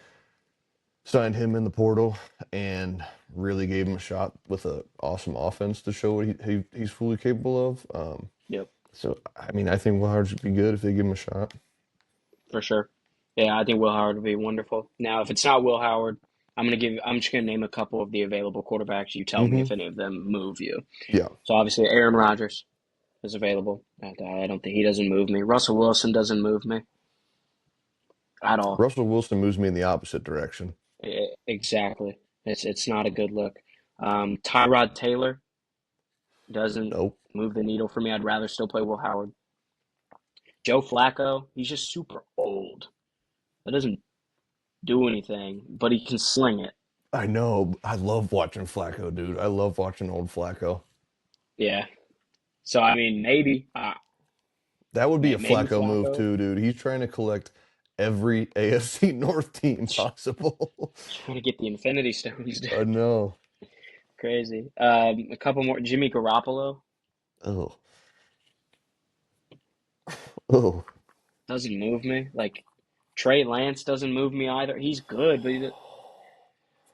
signed him in the portal and really gave him a shot with an awesome offense to show what he's fully capable of. Yep. So I mean, I think Will Howard should be good if they give him a shot. For sure. Yeah, I think Will Howard would be wonderful. Now, if it's not Will Howard, I'm just gonna name a couple of the available quarterbacks. You tell me Mm-hmm. if any of them move you. Yeah. So obviously Aaron Rodgers is available. I don't think he doesn't move me. Russell Wilson doesn't move me at all. Russell Wilson moves me in the opposite direction. Exactly. It's not a good look. Tyrod Taylor doesn't Nope. move the needle for me. I'd rather still play Will Howard. Joe Flacco, he's just super old. That doesn't do anything, but he can sling it. I know. I love watching Flacco, dude. I love watching old Flacco. Yeah. So I mean, maybe, That would be a maybe Flacco move Flacco too, dude. He's trying to collect every AFC North team possible. trying to get the Infinity Stones. I know. Crazy. A couple more. Jimmy Garoppolo Oh, oh, doesn't move me. Like Trey Lance doesn't move me either. He's good, but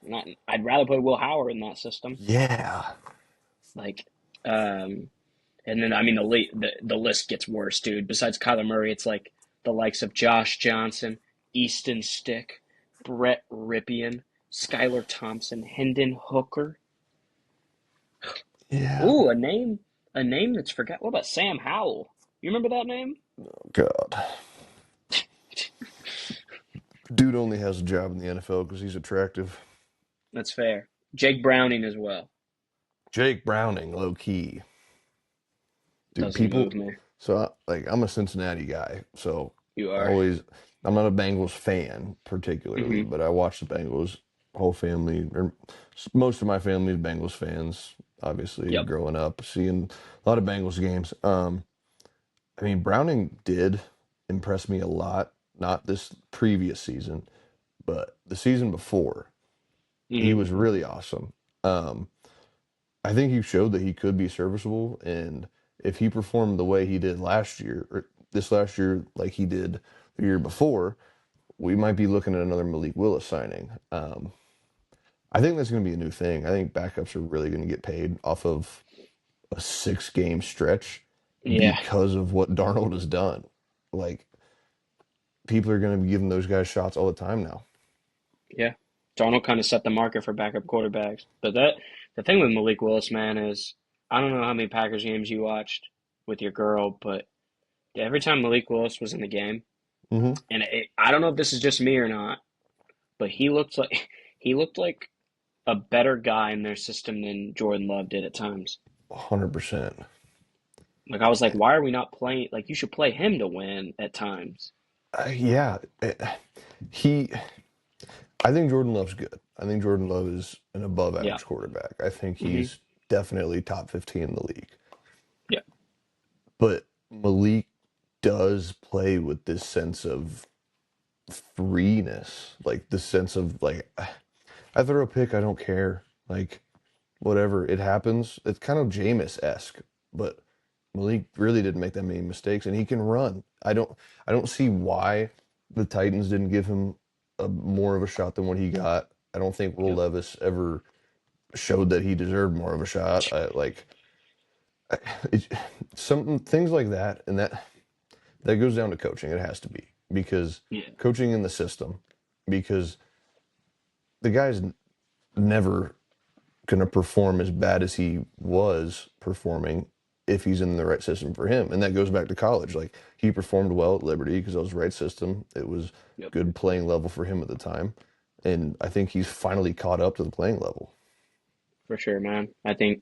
not. I'd rather put Will Howard in that system. yeah, Like, um, and then I mean the list gets worse, dude. Besides Kyler Murray, it's like the likes of Josh Johnson, Easton Stick, Brett Ripien, Skylar Thompson, Hendon Hooker. yeah. Ooh, a name that's forgot. What about Sam Howell? You remember that name? God, dude only has a job in the NFL because he's attractive. That's fair. Jake Browning as well. Jake Browning, low key, dude. Doesn't move People. me. So I'm a Cincinnati guy, so You I are. always I'm not a Bengals fan particularly, Hmm. but I watch the Bengals. Whole family, or most of my family is Bengals fans. Obviously, Yep. growing up, seeing a lot of Bengals games. I mean, Browning did impress me a lot. Not this previous season, but the season before. He Hmm. was really awesome. Um, I think he showed that he could be serviceable, and if he performed the way he did last year, or this last year, like he did the year before, we might be looking at another Malik Willis signing. I think that's going to be a new thing. I think backups are really going to get paid off of a 6 game stretch Yeah. because of what Darnold has done. Like, people are going to be giving those guys shots all the time now. Yeah. Darnold kind of set the market for backup quarterbacks. But the thing with Malik Willis, man, is I don't know how many Packers games you watched with your girl, but every time Malik Willis was in the game, Hmm. and I don't know if this is just me or not, but he looked like he looked like a better guy in their system than Jordan Love did at times. 100%. Like I was like, why are we not playing? Like you should play him to win at times. Yeah. He, I think Jordan Love's good. I think Jordan Love is an above Yeah. average quarterback. I think Hmm. he's definitely top 15 in the league. Yeah. But Malik does play with this sense of freeness, like the sense of like I throw a pick, I don't care. Like whatever, it happens. It's kind of Jameis-esque, but Malik really didn't make that many mistakes and he can run. I don't see why the Titans didn't give him more of a shot than what he got. I don't think Will Yep. Levis ever showed that he deserved more of a shot. It, some things like that, and that goes down to coaching. It has to be because Yeah. coaching in the system, because the guy's never going to perform as bad as he was performing if he's in the right system for him. And that goes back to college. Like he performed well at Liberty because it was the right system. It was Yep. good playing level for him at the time. And I think he's finally caught up to the playing level. For sure, man. I think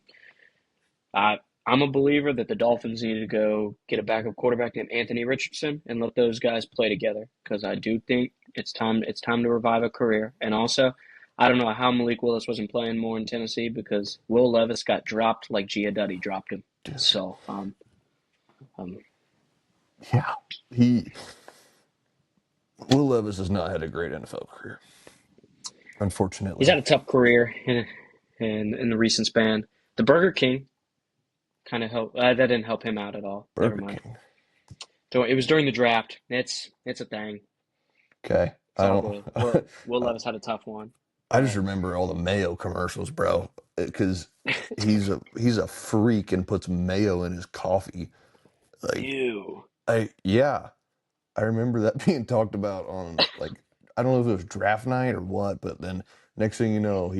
I I'm a believer that the Dolphins need to go get a backup quarterback named Anthony Richardson and let those guys play together because I do think it's time to revive a career. And also, I don't know how Malik Willis wasn't playing more in Tennessee because Will Levis got dropped like Giudice dropped him. Dude. So um, Yeah. He Will Levis has not had a great NFL career, he's unfortunately. had a tough career in the recent span. The Burger King kind of helped. That didn't help him out at all. Never Burger mind. King. So it was during the draft. It's a thing. Okay. It's all good. Will Levis had a tough one, I just but remember all the mayo commercials, bro, because he's a freak and puts mayo in his coffee. Like ew. I yeah, I remember that being talked about on like I don't know if it was draft night or what, but then next thing you know,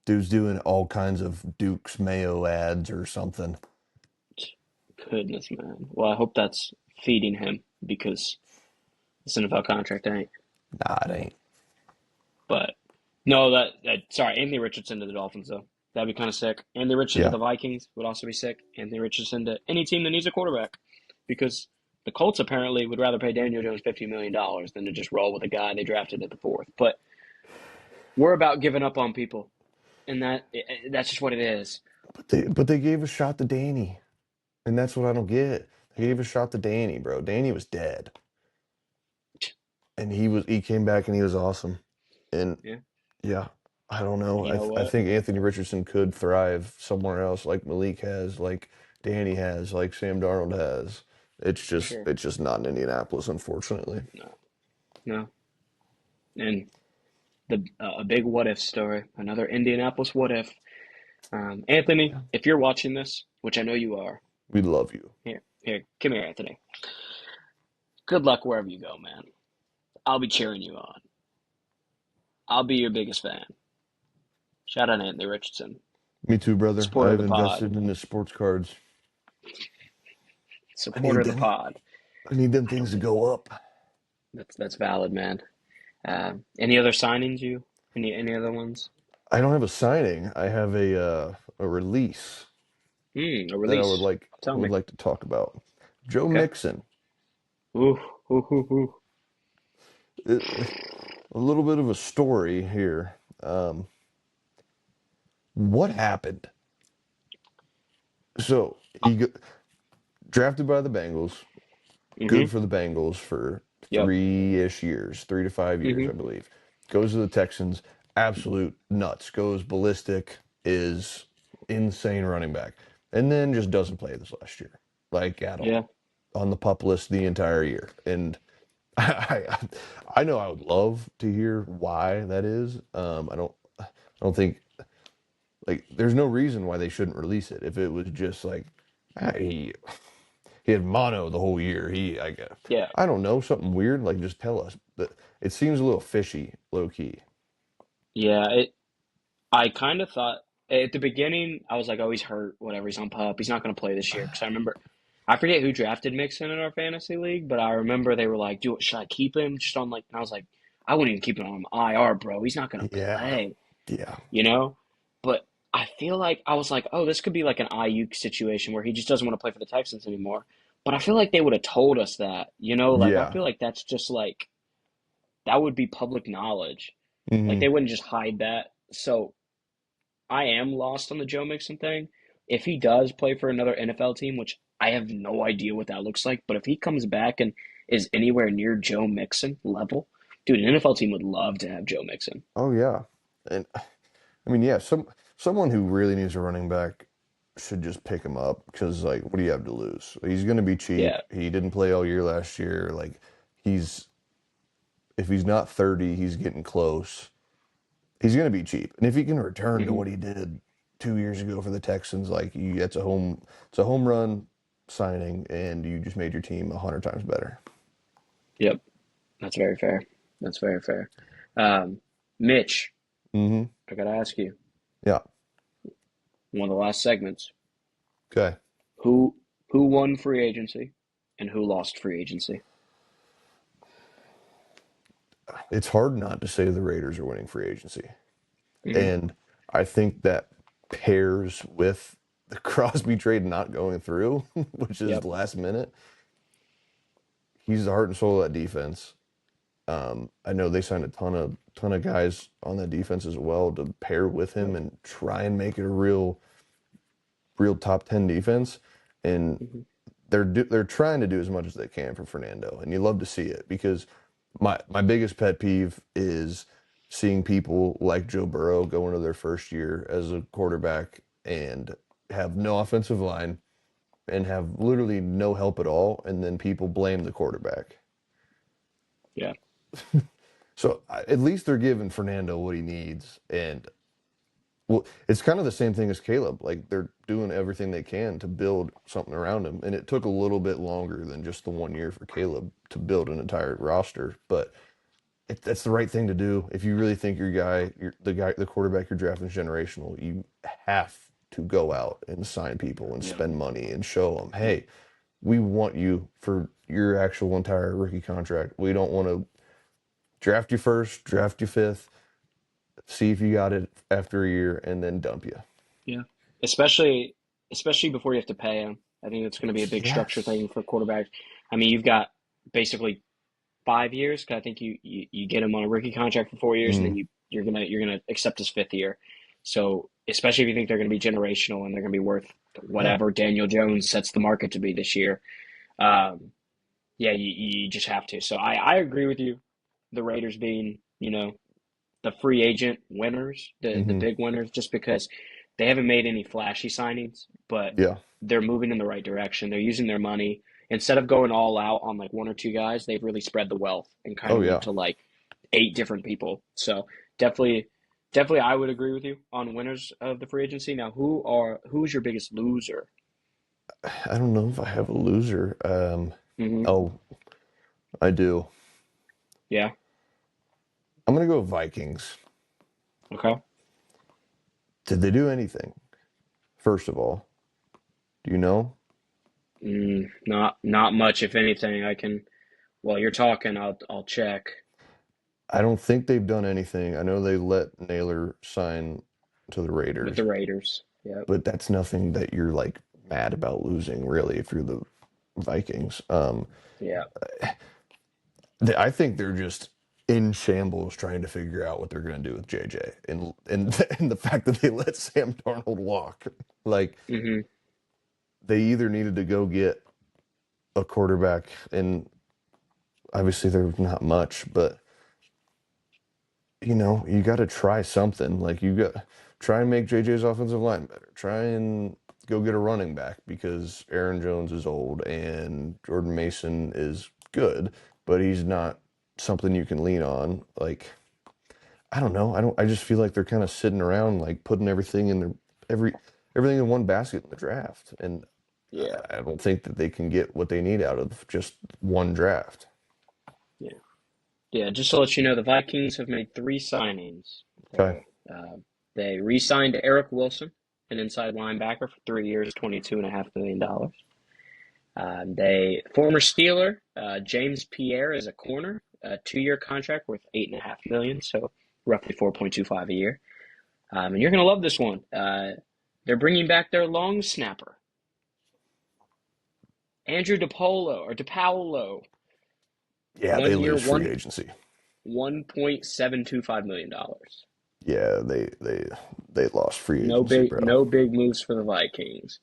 dude's doing all kinds of Duke's Mayo ads or something. Goodness, man. Well, I hope that's feeding him because this NFL contract ain't. Nah, it ain't. But no, sorry, Anthony Richardson to the Dolphins though. That'd be kind of sick. Anthony Richardson to Yeah. the Vikings would also be sick. Anthony Richardson to any team that needs a quarterback, because the Colts apparently would rather pay Daniel Jones $50 million than to just roll with a guy they drafted at the fourth. But we're about giving up on people, and that's just what it is. But they gave a shot to Danny. And that's what I don't get. They gave a shot to Danny, bro. Danny was dead. And he came back and he was awesome. And Yeah, yeah, I don't know. and you know I what? think Anthony Richardson could thrive somewhere else, like Malik has, like Danny has, like Sam Darnold has. For sure. It's just not in Indianapolis, unfortunately. No, no, and the a big what if story. Another Indianapolis what if. Anthony, if you're watching this, which I know you are, We love you. here, come here, Anthony. Good luck wherever you go, man. I'll be cheering you on. I'll be your biggest fan. Shout out Anthony Richardson, Me too, brother. supporter of I've the pod, invested in the sports cards. I supporter need of the them. pod. I need them I things don't to think go up. that's valid, man. Any other signings you? Any other ones? I don't have a signing. I have a release A that release. Tell would me. like to talk about. Joe Okay. Mixon. Ooh, ooh, ooh, ooh. It, a little bit of a story here. Um, what happened? So drafted by the Bengals. Good Mm-hmm. for the Bengals for Yep. 3-ish years, 3 to 5 years, I Mm-hmm. believe. Goes to the Texans. Absolute nuts. Goes ballistic. Is insane running back, and then just doesn't play this last year, like at Yeah. all, on the pup list the entire year. And I I know I would love to hear why that is. I don't think like there's no reason why they shouldn't release it. If it was just like he had mono the whole year, Yeah. I don't know, something weird, like just tell us. But it seems a little fishy, low key. Yeah. I kind of thought at the beginning, I was like, oh, he's hurt. Whatever. He's on pup. He's not going to play this year. Because I remember, I forget who drafted Mixon in our fantasy league, but I remember they were like, should I keep him just on like, and I was like, I wouldn't even keep him on IR, bro. He's not going to Yeah, play, yeah, you know? But I feel like I was like, oh, this could be like an IU situation where he just doesn't want to play for the Texans anymore. But I feel like they would have told us that, Like, I yeah. feel like that's just like, that would be public knowledge. Like, Hmm. they wouldn't just hide that. So, I am lost on the Joe Mixon thing. If he does play for another NFL team, which I have no idea what that looks like, but if he comes back and is anywhere near Joe Mixon level, dude, an NFL team would love to have Joe Mixon. Oh yeah, and I mean, yeah, someone who really needs a running back should just pick him up because, like, what do you have to lose? He's going to be cheap. Yeah. He didn't play all year last year. Like, he's if he's not 30, he's getting close. He's going to be cheap, and if he can return to Hmm. what he did 2 years ago for the Texans, like, it's a home run signing, and you just made your team 100 times better. Yep. That's very fair. That's very fair. Um, Mitch, Mm-hmm. I gotta ask you, Yeah. one of the last segments, Okay. who who won free agency and who lost free agency? It's hard not to say the Raiders are winning free agency. Hmm. And I think that pairs with the Crosby trade not going through, which is Yep. last minute. He's the heart and soul of that defense. I know they signed a ton of guys on that defense as well to pair with him Yep. and try and make it a real top 10 defense. And Hmm. they're trying to do as much as they can for Fernando, and you love to see it because my biggest pet peeve is seeing people like Joe Burrow go into their first year as a quarterback and have no offensive line and have literally no help at all, and then people blame the quarterback. Yeah. So at least they're giving Fernando what he needs, and well, it's kind of the same thing as Caleb. Like they're doing everything they can to build something around him, and it took a little bit longer than just the 1 year for Caleb to build an entire roster. But that's the right thing to do. If you really think the quarterback you're drafting is generational, you have to go out and sign people and Yeah. spend money and show them, hey, we want you for your actual entire rookie contract. We don't want to draft you first, draft you fifth, see if you got it after a year, and then dump you. Yeah. Especially especially before you have to pay them. I think it's going to be a big structure Yes. thing for quarterbacks. I mean, you've got basically 5 years. 'Cause I think you get him on a rookie contract for 4 years, and then Mm, you're gonna accept his fifth year. So especially if you think they're going to be generational and they're going to be worth yeah. whatever Daniel Jones sets the market to be this year, um, yeah, you just have to. So I agree with you. The Raiders being the free agent winners, the Hmm. big winners, just because they haven't made any flashy signings, but Yeah. they're moving in the right direction. They're using their money instead of going all out on like one or two guys. They've really spread the wealth and kind Oh, of went yeah. to like eight different people. So definitely, definitely, I would agree with you on winners of the free agency. Now, who's your biggest loser? I don't know if I have a loser. Hmm. Oh, I do. Yeah. I'm going to go Vikings. Okay. Did they do anything? First of all, do you know? Not much, if anything. I can. While you're talking, I'll check I don't think they've done anything. I know they let Naylor sign to the with Raiders, the Raiders. Yep. but that's nothing that you're like mad about losing, really, if you're the Vikings. Yeah. I think they're just in shambles trying to figure out what they're going to do with JJ, and the fact that they let Sam Darnold walk. Like Hmm. they either needed to go get a quarterback, and obviously there's not much, but you got to try something. Like you got try and make JJ's offensive line better. Try and go get a running back because Aaron Jones is old and Jordan Mason is good, but he's not something you can lean on. Like I don't know. I just feel like they're kind of sitting around like putting every everything in one basket in the draft, and Yeah. I don't think that they can get what they need out of just one draft. Yeah. Yeah. Just to let you know, the Vikings have made three signings. Okay. They re-signed Eric Wilson, an inside linebacker, for 3 years, $22.5 million. They former Steeler James Pierre is a corner, a 2 year contract worth $8.5 million, so roughly 4.25 a year. And you're gonna love this one. They're bringing back their long snapper, Andrew DePaolo, Yeah, they 1 year, lose free one agency. $1.725 million. Yeah, they lost free No agency, big, bro. no big moves for the Vikings.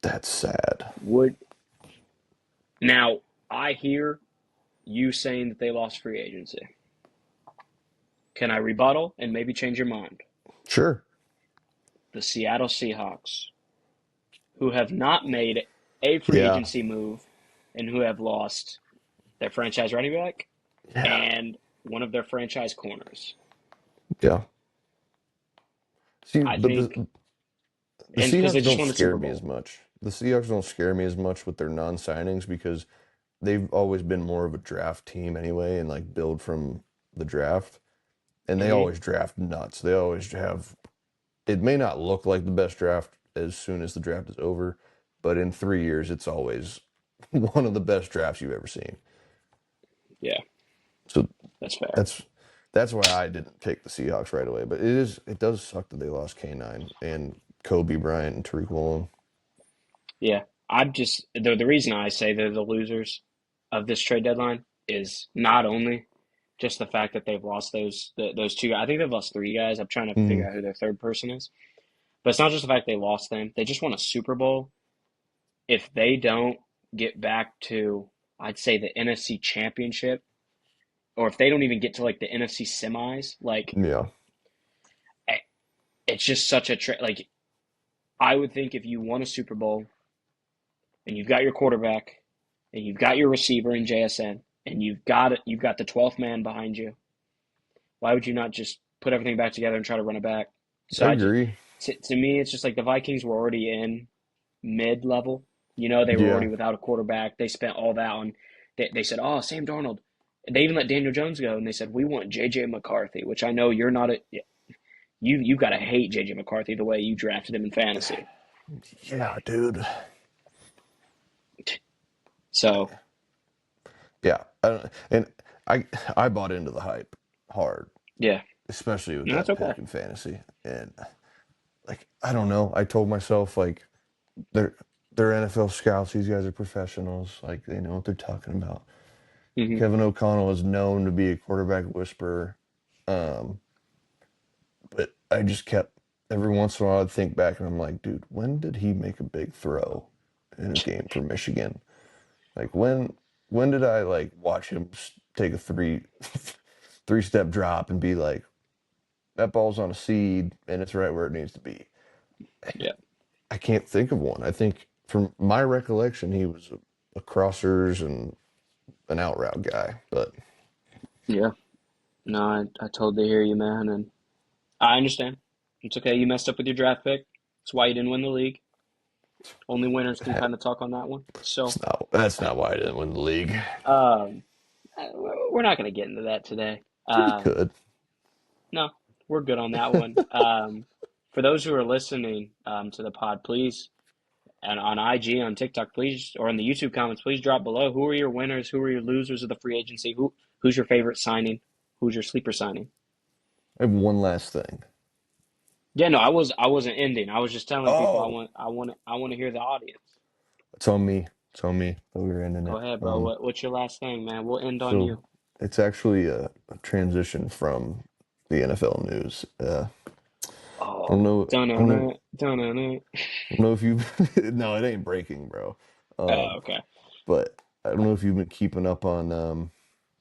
That's sad. Would now I hear you saying that they lost free agency. Can I rebuttal and maybe change your mind? Sure. The Seattle Seahawks, who have not made a free Yeah. agency move and who have lost their franchise running back Yeah. and one of their franchise corners. Yeah. See, I but think, the and because they Seahawks just don't won the scare Super me as Bowl. much. The Seahawks don't scare me as much with their non-signings because they've always been more of a draft team anyway and like build from the draft. And they Hmm. always draft nuts. They always have it may not look like the best draft as soon as the draft is over, but in 3 years it's always one of the best drafts you've ever seen. Yeah, So that's fair. that's that's why I didn't take the Seahawks right away. But it does suck that they lost K9 and Kobe Bryant and Tariq Woolen. Yeah, I'm just the reason I say they're the losers of this trade deadline is not only just the fact that they've lost those two. I think they've lost three guys. I'm trying to figure Mm, out who their third person is. But it's not just the fact they lost them. They just won a Super Bowl. If they don't get back to, I'd say, the NFC Championship, or if they don't even get to like the NFC semis, like yeah, eh, it's just such a like I would think if you won a Super Bowl and you've got your quarterback and you've got your receiver in JSN and you've got the 12th man behind you, why would you not just put everything back together and try to run it back? So I I just agree. to me it's just like the Vikings were already in mid level. They were already Yeah, without a quarterback. They spent all that on. They said, "Oh, Sam Darnold." They even let Daniel Jones go, and they said we want J.J. McCarthy, which I know you're not a you got to hate J.J. McCarthy the way you drafted him in fantasy. Yeah, dude. So Yeah, and I bought into the hype hard, yeah, especially with no, that's that okay. pick in fantasy. And like, I don't know. I told myself like they're they're NFL scouts. These guys are professionals. Like they know what they're talking about. Hmm. Kevin O'Connell is known to be a quarterback whisperer. Um, but I just kept every once in a while I'd think back and I'm like, dude, when did he make a big throw in a game for Michigan? Like when did I like watch him take a three step drop and be like, that ball's on a seed and it's right where it needs to be? Yeah, I can't think of one. I think from my recollection, he was a crossers and an out route guy. But yeah. No, I totally hear you, man, and I understand. It's okay. You messed up with your draft pick. That's why you didn't win the league. Only winners can kind of talk on that one. So, that's not why I didn't win the league. um, we're not going to get into that today. We could. No, we're good on that one. For those who are listening to the pod, please, and on IG, on TikTok, please, or in the YouTube comments, please drop below. Who are your winners? Who are your losers of the free agency? Who's your favorite signing? Who's your sleeper signing? I have one last thing. Yeah, no, I wasn't ending. I was just telling people Oh, I want to hear the audience. it's on me. It's on me that we were ending Go it. ahead, bro. What's your last thing, man? We'll end on So you. it's actually a transition from the NFL news. I don't Oh, know. I don't know. dun dun. I don't know if you. No, it ain't breaking, bro. Um, Oh, okay. but I don't know if you've been keeping up on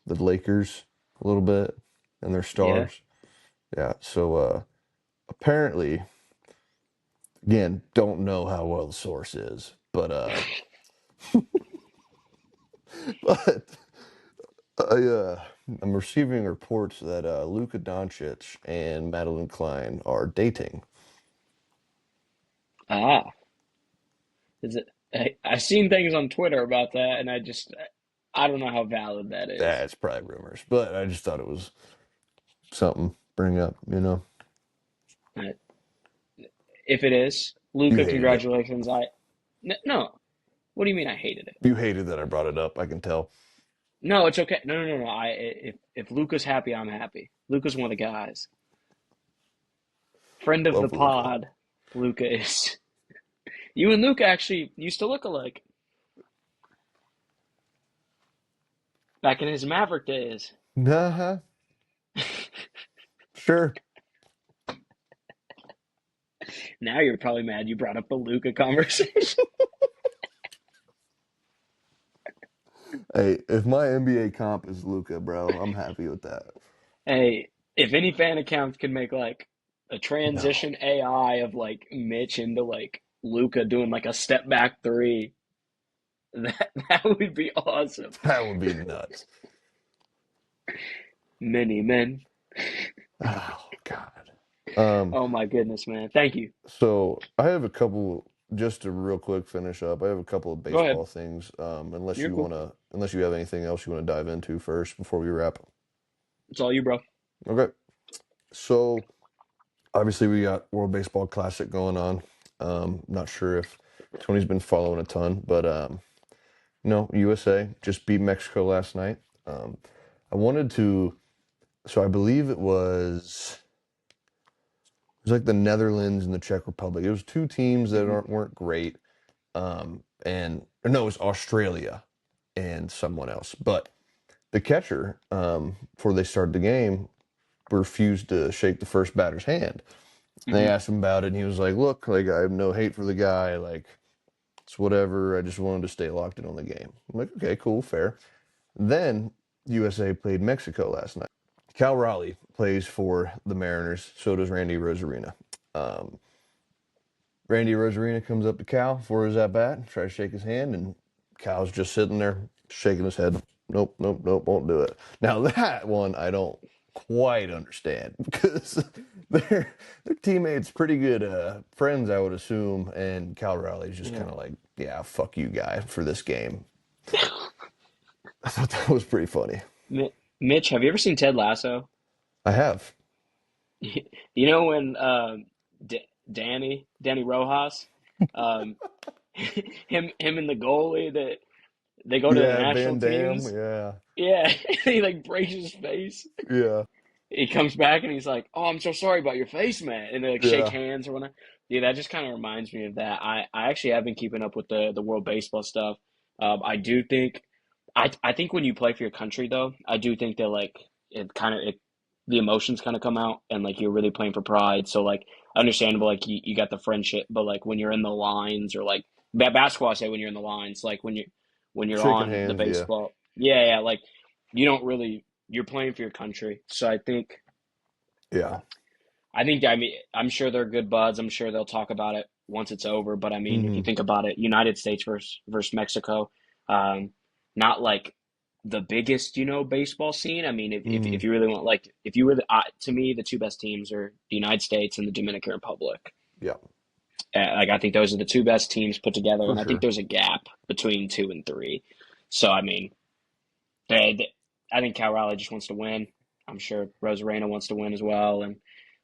the Lakers a little bit and their Yeah. stars. Yeah. So apparently, again, don't know how well the source is, but I'm receiving reports that Luka Doncic and Madeline Klein are dating. Ah, is it? I've seen things on Twitter about that, and I don't know how valid that is. That's probably rumors, but I just thought it was something to bring up. Uh, If it is, You Luca, hated it. congratulations. No. What do you mean I hated it? You hated that I brought it up. I can tell. No, it's okay. No. If Luca's happy, I'm happy. Luca's one of the guys. Friend of the Love Luca. pod, Luca is. You and Luca actually used to look alike back in his Maverick days. Nah, sure. Now you're probably mad you brought up the Luca conversation. Hey, if my NBA comp is Luca, bro, I'm happy with that. Hey, if any fan accounts could make like a No, transition AI of like Mitch into like Luca doing like a step back three, that would be awesome. that would be nuts. Many men. Oh God. Um, Oh my goodness, man. Thank you. so I have a couple. Just to real quick finish up, I have a couple of Go ahead. baseball things. You're cool. Unless you have anything else you want to dive into first before we wrap. It's all you, bro. Okay. So obviously we got World Baseball Classic going on. Not sure if Tony's been following a ton, but no, USA just beat Mexico last night. I wanted to, so I believe it was like the Netherlands and the Czech Republic. It was two teams that Hmm. weren't great. And or no, it was Australia and someone else. But the catcher, before they started the game, refused to shake the first batter's hand. And they Hmm. asked him about it, and he was like, "Look, like I have no hate for the guy. Like it's whatever. I just wanted to stay locked in on the game." I'm like, "Okay, cool, fair." Then USA played Mexico last night. Cal Raleigh plays for the Mariners. So does Randy Rosarina. Um, Randy Rosarina comes up to Cal for his at bat, tries to shake his hand, and Cal's just sitting there shaking his head. Nope, nope, nope, won't do it. Now that one I don't quite understand because their teammates pretty good friends, I would assume, and Cal Raleigh's just Yeah. kind of like, yeah, fuck you guy for this game. I thought that was pretty funny. Mitch, have you ever seen Ted Lasso? I have. You know when Danny Rojas, um, him and the goalie that they go to the Yeah, national Van Dam. teams. Yeah, Yeah, he like breaks his face. yeah, He comes back and he's like, "Oh, I'm so sorry about your face, man," and they like shake yeah. hands or whatnot. Yeah, that just kind of reminds me of that. I actually have been keeping up with the world baseball stuff. I do think I think when you play for your country though, I do think that like it the emotions kind of come out and like you're really playing for pride. So like understandable, like you got the friendship, but like when you're in the lines or like basketball, I say when you're in the lines, like when you're Shaking on the hands. Yeah, baseball, yeah, like you don't really you're playing for your country. So yeah. I mean I'm sure they're good buds. I'm sure they'll talk about it once it's over. But I mean, if you Hmm. think about it, United States versus Mexico, um, not like the biggest, baseball scene. I mean, Hmm. if you really want, like, if you really, to me, the two best teams are the United States and the Dominican Republic. Yeah, Like, I think those are the two best teams put together, for and I think sure. there's a gap between two and three. So, I mean, I think Cal Raleigh just wants to win. I'm sure Rosarena wants to win as well, and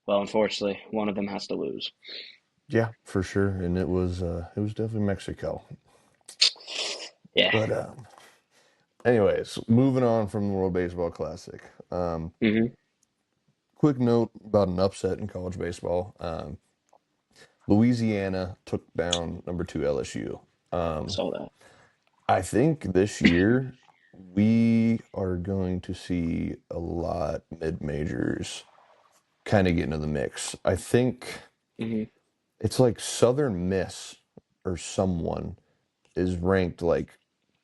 well, unfortunately, one of them has to lose. Yeah, for sure. And it was definitely Mexico. Yeah. But anyways, moving on from the World Baseball Classic. Um, Hmm. quick note about an upset in college baseball. Louisiana took down number two LSU. Um, Saw that. I think this year we are going to see a lot mid majors kind of get into the mix. I think Hmm. it's like Southern Miss or someone is ranked like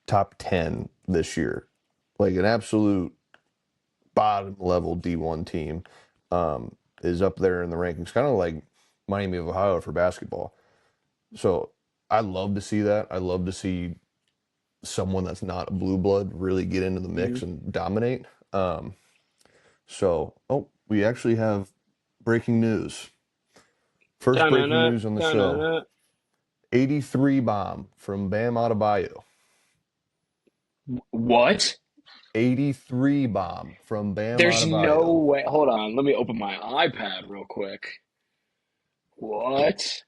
top 10 this year. Like an absolute bottom level D1 team is up there in the rankings, kind of like Miami of Ohio for basketball. So I love to see that. I love to see someone that's not a blue blood really get into the Hmm. mix and dominate. We actually have breaking news. First breaking Da-na-na, news on the show. da-na-na. 83 bomb from Bam Adebayo. What? 83 bomb from Bam There's no Adebayo. way. Hold on. Let me open my iPad real quick. What?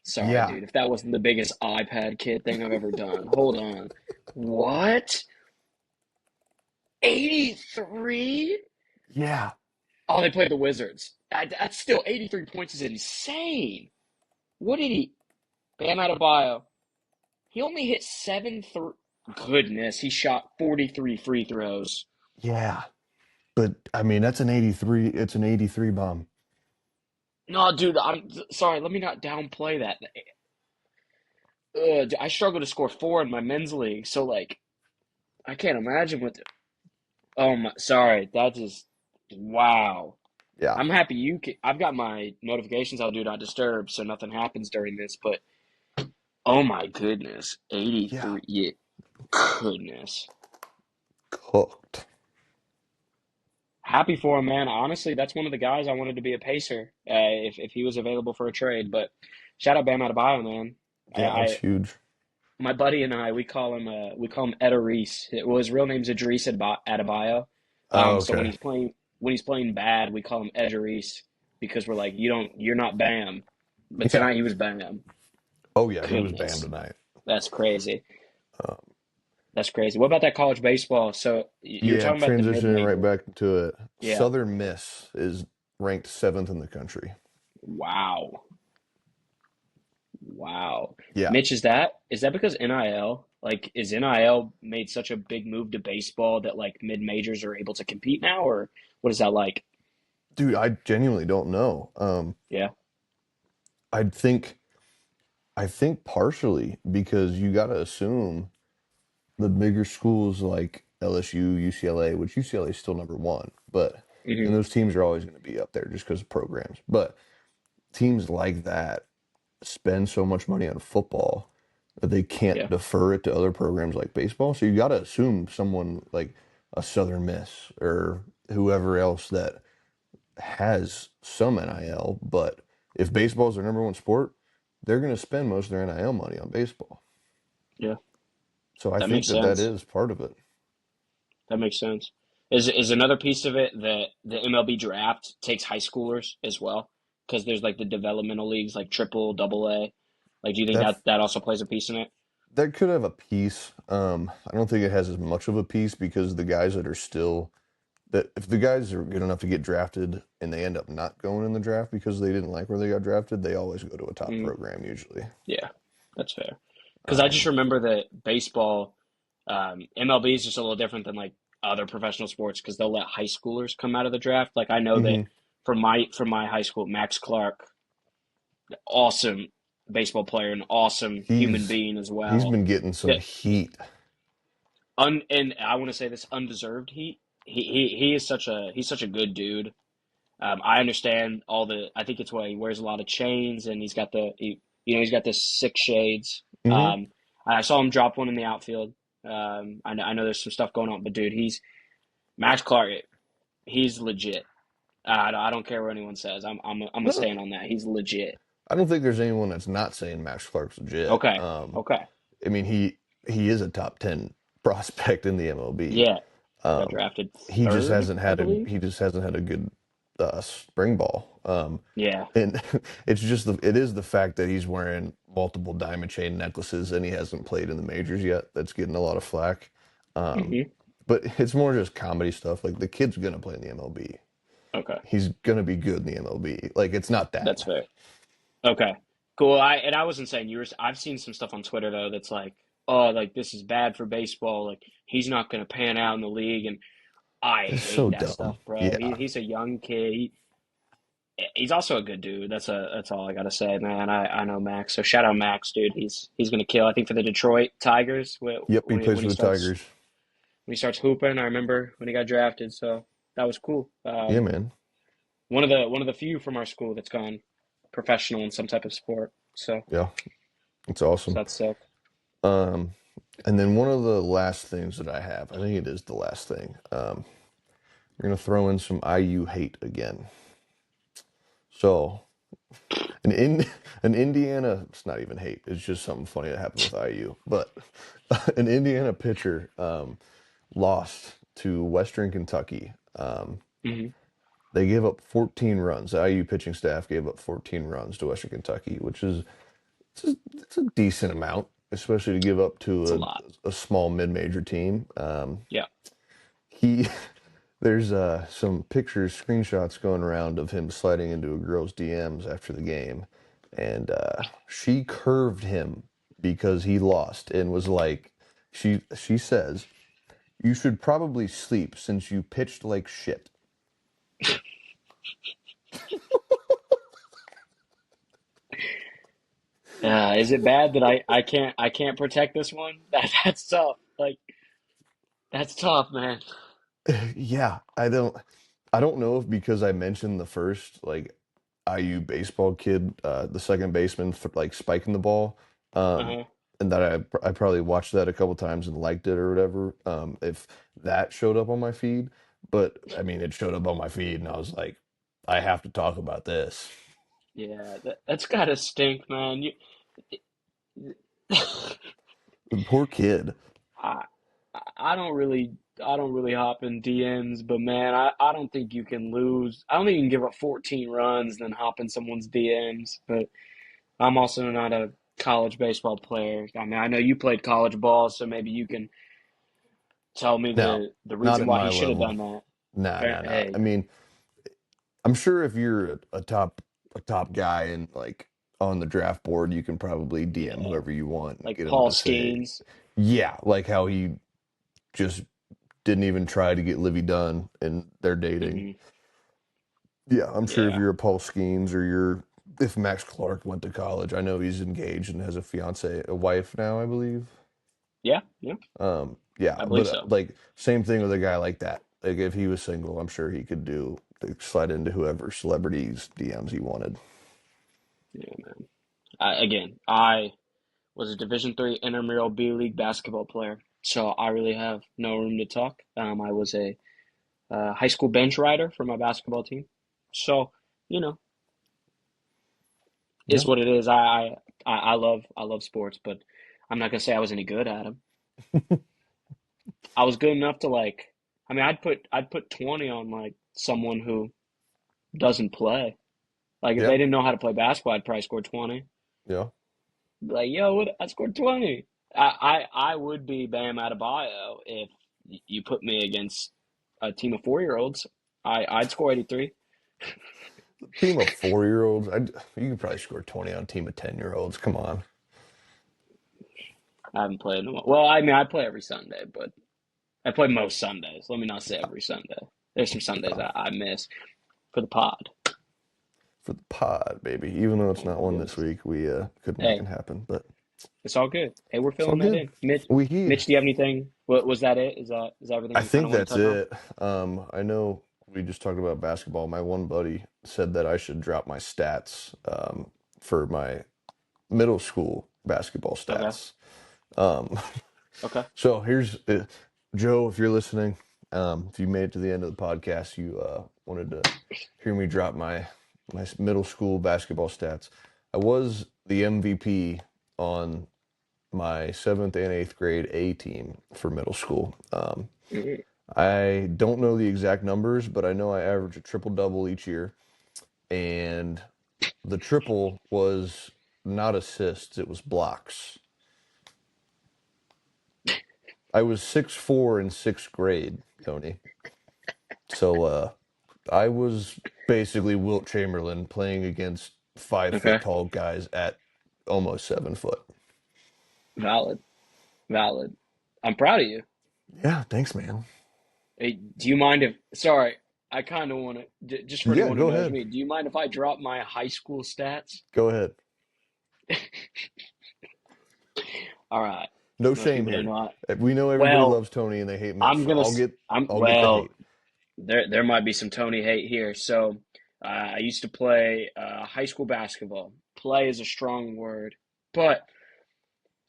Sorry, Yeah, dude. If that wasn't the biggest iPad kid thing I've ever done. Hold on. What? 83? yeah, Oh, they played the Wizards. That's still 83 points is insane. What did he? Bam Adebayo. He only hit seven three. Goodness, he shot 43 free throws. yeah. But I mean, that's an 83. It's an 83 bomb. No, dude, I'm sorry. Let me not downplay that. I struggle to score four in my men's league, so like I can't imagine what. Oh my, sorry, that just wow. Yeah, I'm happy I've got my notifications. I'll do not disturb, so nothing happens during this. But oh my goodness, yeah. 83. Yeah, goodness. Cooked. Happy for him, man. Honestly, that's one of the guys I wanted to be a pacer if he was available for a trade. But shout out Bam Adebayo, man. Yeah, that's I huge. my buddy and I we call him Edarice. Well, his real name's Idris Adebayo. Oh, So okay. when he's playing bad, we call him Edarice because we're like you're not Bam, but Yeah. tonight he was Bam. Oh, yeah, he was Bam Goodness, tonight. that's crazy. Um, That's crazy. What about that college baseball? So you were yeah, talking about the mid transitioning right major. back into it. Yeah. Southern Miss is ranked seventh in the country. Wow. Wow. Yeah. Mitch, is that because NIL? Like, is NIL made such a big move to baseball that like mid majors are able to compete now, or what is that like? Dude, I genuinely don't know. Yeah. I think I think partially because you got to assume the bigger schools like LSU, UCLA, which UCLA is still number one, but and Hmm. those teams are always going to be up there just because of programs. But teams like that spend so much money on football that they can't Yeah. defer it to other programs like baseball. So you got to assume someone like a Southern Miss or whoever else that has some NIL, but if baseball is their number one sport, they're going to spend most of their NIL money on baseball. Yeah. So I That think makes that that sense. is part of it. That makes sense. is another piece of it that the MLB draft takes high schoolers as well because there's like the developmental leagues like triple, double A. Like, do you think That that also plays a piece in it? that could have a piece. I don't think it has as much of a piece because the guys that are still that if the guys are good enough to get drafted and they end up not going in the draft because they didn't like where they got drafted, they always go to a top Mm, program usually. yeah, that's fair. Because I just Um, remember that baseball, MLB is just a little different than like other professional sports because they'll let high schoolers come out of the draft. Like I know that mhm. from my high school, Max Clark, awesome baseball player, an awesome human He's being as he's well. been getting some That heat. and I want to say this undeserved heat. He is such a good dude. I understand all the. I think it's why he wears a lot of chains and he's got the six shades. Hmm. I saw him drop one in the outfield. I know there's some stuff going on, but dude, he's Max Clark. He's legit. I don't care what anyone says. I'm gonna No, stand on that. He's legit. I don't think there's anyone that's not saying Max Clark's legit. Okay. Okay. I mean he is a top 10 prospect in the MLB. Yeah. Got Um, drafted third, I believe. he just hasn't had a good spring ball. Yeah. And it is the fact that he's wearing multiple diamond chain necklaces and he hasn't played in the majors yet that's getting a lot of flack. Um, hmm but it's more just comedy stuff. Like the kid's gonna play in the MLB. Okay. He's gonna be good in the MLB. Like it's not That's that. fair. Okay. Cool. I wasn't saying you were. I've seen some stuff on Twitter though that's like, oh, like this is bad for baseball. Like he's not going to pan out in the league, and I It's hate so that stuff, dumb. bro. Yeah. He's a young kid. He's also a good dude. That's all I gotta say, man. I know Max. So shout out Max, dude. He's gonna kill. I think for the Detroit Tigers Yep, he when plays for the Tigers. he starts hooping. I remember when he got drafted. So that was cool. Yeah, man. One of the few from our school that's gone professional in some type of sport. Yeah, it's So awesome. that's sick. Um, and then one of the last things that I have, I think it is the last thing. We're gonna throw in some IU hate again. So an Indiana, it's not even hate. It's just something funny that happened with IU. But an Indiana pitcher lost to Western Kentucky. hmm They gave up 14 runs. The IU pitching staff gave up 14 runs to Western Kentucky, which is it's a decent amount, especially to give up It's a to lot. a small mid-major team. Yeah. He there's some pictures, screenshots going around of him sliding into a girl's DMs after the game, and she curved him because he lost and was like, she says, "You should probably sleep since you pitched like shit." Is it bad that I can't protect this one? That's tough. Like that's tough, man. Yeah, I don't know if because I mentioned the first like IU baseball kid, the second baseman like spiking the ball, um, Uh-huh. and that I probably watched that a couple times and liked it or whatever. If that showed up on my feed, but I mean it showed up on my feed and I was like, I have to talk about this. Yeah, that's gotta stink, man. The poor kid. I I don't really hop in DMs, but man, I don't think you can lose. I don't think you can give up 14 runs and then hop in someone's DMs. But I'm also not a college baseball player. I mean, I know you played college ball, so maybe you can tell me No, the not reason at why my he should have level. done that. Nah, Fair, nah, nah. I hey, mean, I'm sure if you're a top guy and like on the draft board, you can probably DM yeah, whoever you want and like get them Paul to say, Skeens. yeah, like how he just didn't even try to get Livy Dunn and they're dating. hmm Yeah, I'm sure if Yeah, you're a Paul Skeens or you're if Max Clark went to college, I know he's engaged and has a fiance, a wife now, I believe. yeah, yeah. Yeah, I believe but so. like same thing with a guy like that. Like if he was single, I'm sure he could do like, slide into whoever celebrities DMs he wanted. Yeah, man. I was a Division III intramural B League basketball player, so I really have no room to talk. I was a high school bench rider for my basketball team, so you know, is Yeah. what it is. I love sports, but I'm not gonna say I was any good at them. I was good enough to like. I mean, I'd put 20 on like someone who doesn't play. Like if they Yeah, didn't know how to play basketball, I'd probably score 20. yeah. Like, yo, what, I scored 20. I would be Bam Adebayo if you put me against a team of 4-year-olds. I'd score 83. Team of 4-year-olds. You could probably score 20 on a team of 10-year-olds. Come on. I haven't played in a while. Well, I mean, I play every Sunday, but I play most Sundays. Let me not say every Sunday. There's some Sundays Yeah. I miss for the pod. For the pod, baby. Even though it's not one this Yes. week, we couldn't make Hey, it happen, but it's all good. Hey, we're it's all filling that good. in. Mitch, We here. Mitch, do you have anything? What was that? It is that everything I you kind think of want to that's touch on? it. I know we just talked about basketball. My one buddy said that I should drop my stats for my middle school basketball Okay. stats. Um, Okay. so here's Joe, if you're listening, if you made it to the end of the podcast, you wanted to hear me drop my middle school basketball stats. I was the MVP on my seventh and eighth grade A team for middle school. Mhm. I don't know the exact numbers, but I know I averaged a triple double each year. And the triple was not assists, it was blocks. I was 6'4" in sixth grade, Tony. So I was basically Wilt Chamberlain playing against 5 foot Okay. tall guys at almost 7 foot. Valid. Valid. I'm proud of you. Yeah, thanks, man. Hey, do you mind if, sorry, I kind of want to, just for Yeah, anyone who go knows ahead. me, do you mind if I drop my high school stats? Go ahead. All right. No Most shame people don't here. know. We know everybody Well, loves Tony and they hate Mitch, I'm so gonna, I'll get the well, hate. there might be some Tony hate here. So, I used to play high school basketball. Play is a strong word, but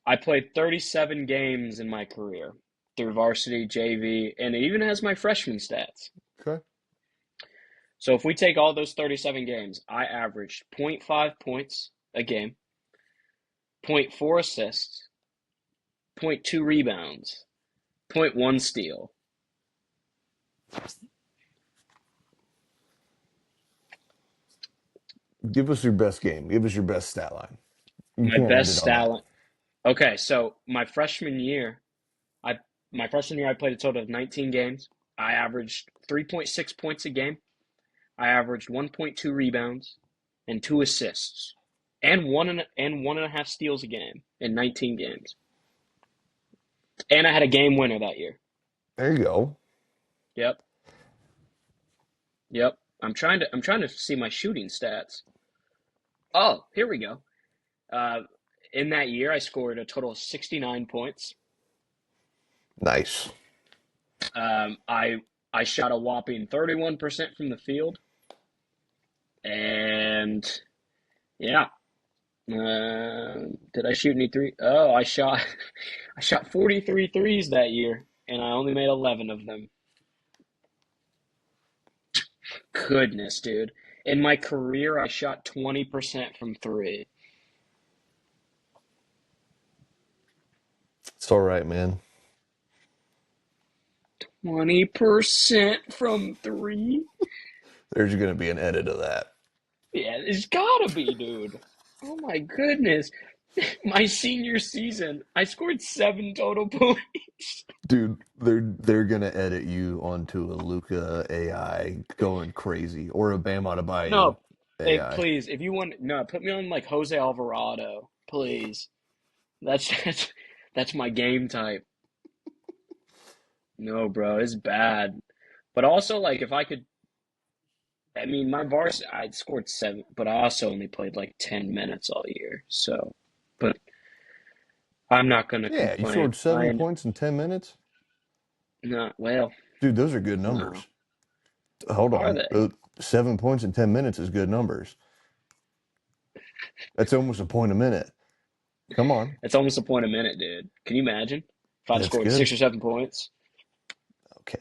I played 37 games in my career through varsity, JV, and it even has my freshman stats. Okay. So if we take all those 37 games, I averaged zero point 0.5 points a game, zero point 0.4 assists, zero point 0.2 rebounds, zero point 0.1 steal. Give us your best game. Give us your best stat line. You My can't end best it on stat that. line. Okay, so I my freshman year I played a total of 19 games. I averaged 3.6 points a game. I averaged 1.2 rebounds and 2 assists and 1.5 steals a game in 19 games. And I had a game winner that year. There you go. Yep. Yep. I'm trying to see my shooting stats. Oh, here we go. Uh, in that year, I scored a total of 69 points. Nice. I shot a whopping 31% from the field, and yeah. Did I shoot any three? Oh, I shot I shot 43 threes that year, and I only made 11 of them. Goodness, dude. In my career, I shot 20% from three. It's all right, man. 20% from three? There's going to be an edit of that. Yeah, it's gotta be, dude. Oh my goodness. My senior season, I scored 7 total points. Dude, they're going to edit you onto a Luca AI going crazy or a Bam Adebayo No, hey, AI. please, if you want, no, put me on like Jose Alvarado, please. That's that's my game type. No, bro, it's bad. But also, like, if I could, I mean, my varsity, I scored 7, but I also only played like 10 minutes all year. So, but I'm not gonna Yeah, you complain. scored 7 points in 10 minutes? No, well, Dude, those are good no. numbers. Hold Are on. they? 7 points in 10 minutes is good numbers. That's almost a point a minute. Come on. It's almost a point a minute, dude. Can you imagine if I'd That's scored good. 6 or 7 points? Okay.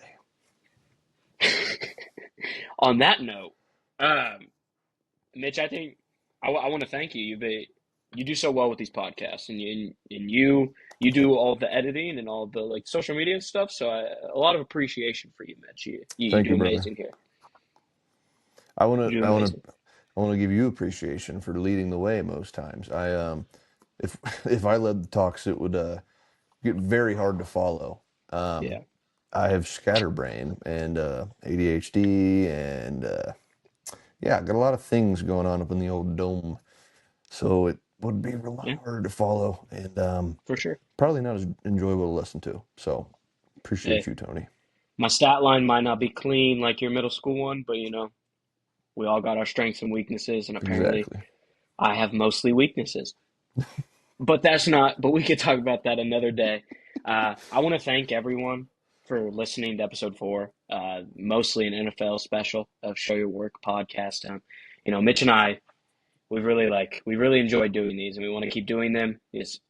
On that note, um, Mitch, I think I want to thank you. You do so well with these podcasts, and you you do all the editing and all the like social media stuff. So a lot of appreciation for you, Mitch. You Thank do you, brother. amazing here. I want You to do I want amazing. to I want to give you appreciation for leading the way most times. If if I led the talks, it would get very hard to follow. Um, Yeah, I have scatterbrain and ADHD and yeah, got a lot of things going on up in the old dome, so it would be a lot yeah, harder to follow and for sure. probably not as enjoyable to listen to. So appreciate Hey, you, Tony. my stat line might not be clean like your middle school one, but we all got our strengths and weaknesses, and apparently Exactly. I have mostly weaknesses. But that's not, but we could talk about that another day. I want to thank everyone for listening to episode 4, mostly an NFL special of Show Your Work podcast. Mitch and I, we really enjoy doing these and we want to keep doing them.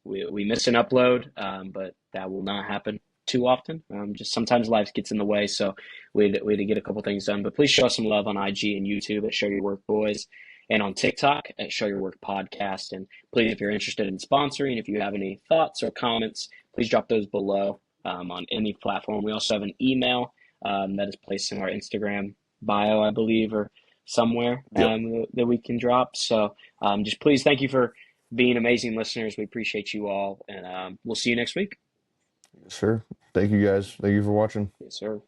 We miss an upload, but that will not happen too often. Just sometimes life gets in the way, so we had to get a couple things done. But please show us some love on IG and YouTube at Show Your Work Boys, and on TikTok at Show Your Work Podcast. And please, if you're interested in sponsoring, if you have any thoughts or comments, please drop those below on any platform. We also have an email that is placed in our Instagram bio, I believe, or somewhere Yep. that we can drop. So just please, thank you for being amazing listeners. We appreciate you all, and we'll see you next week. Yes, sir. Thank you guys. Thank you for watching. Yes, sir.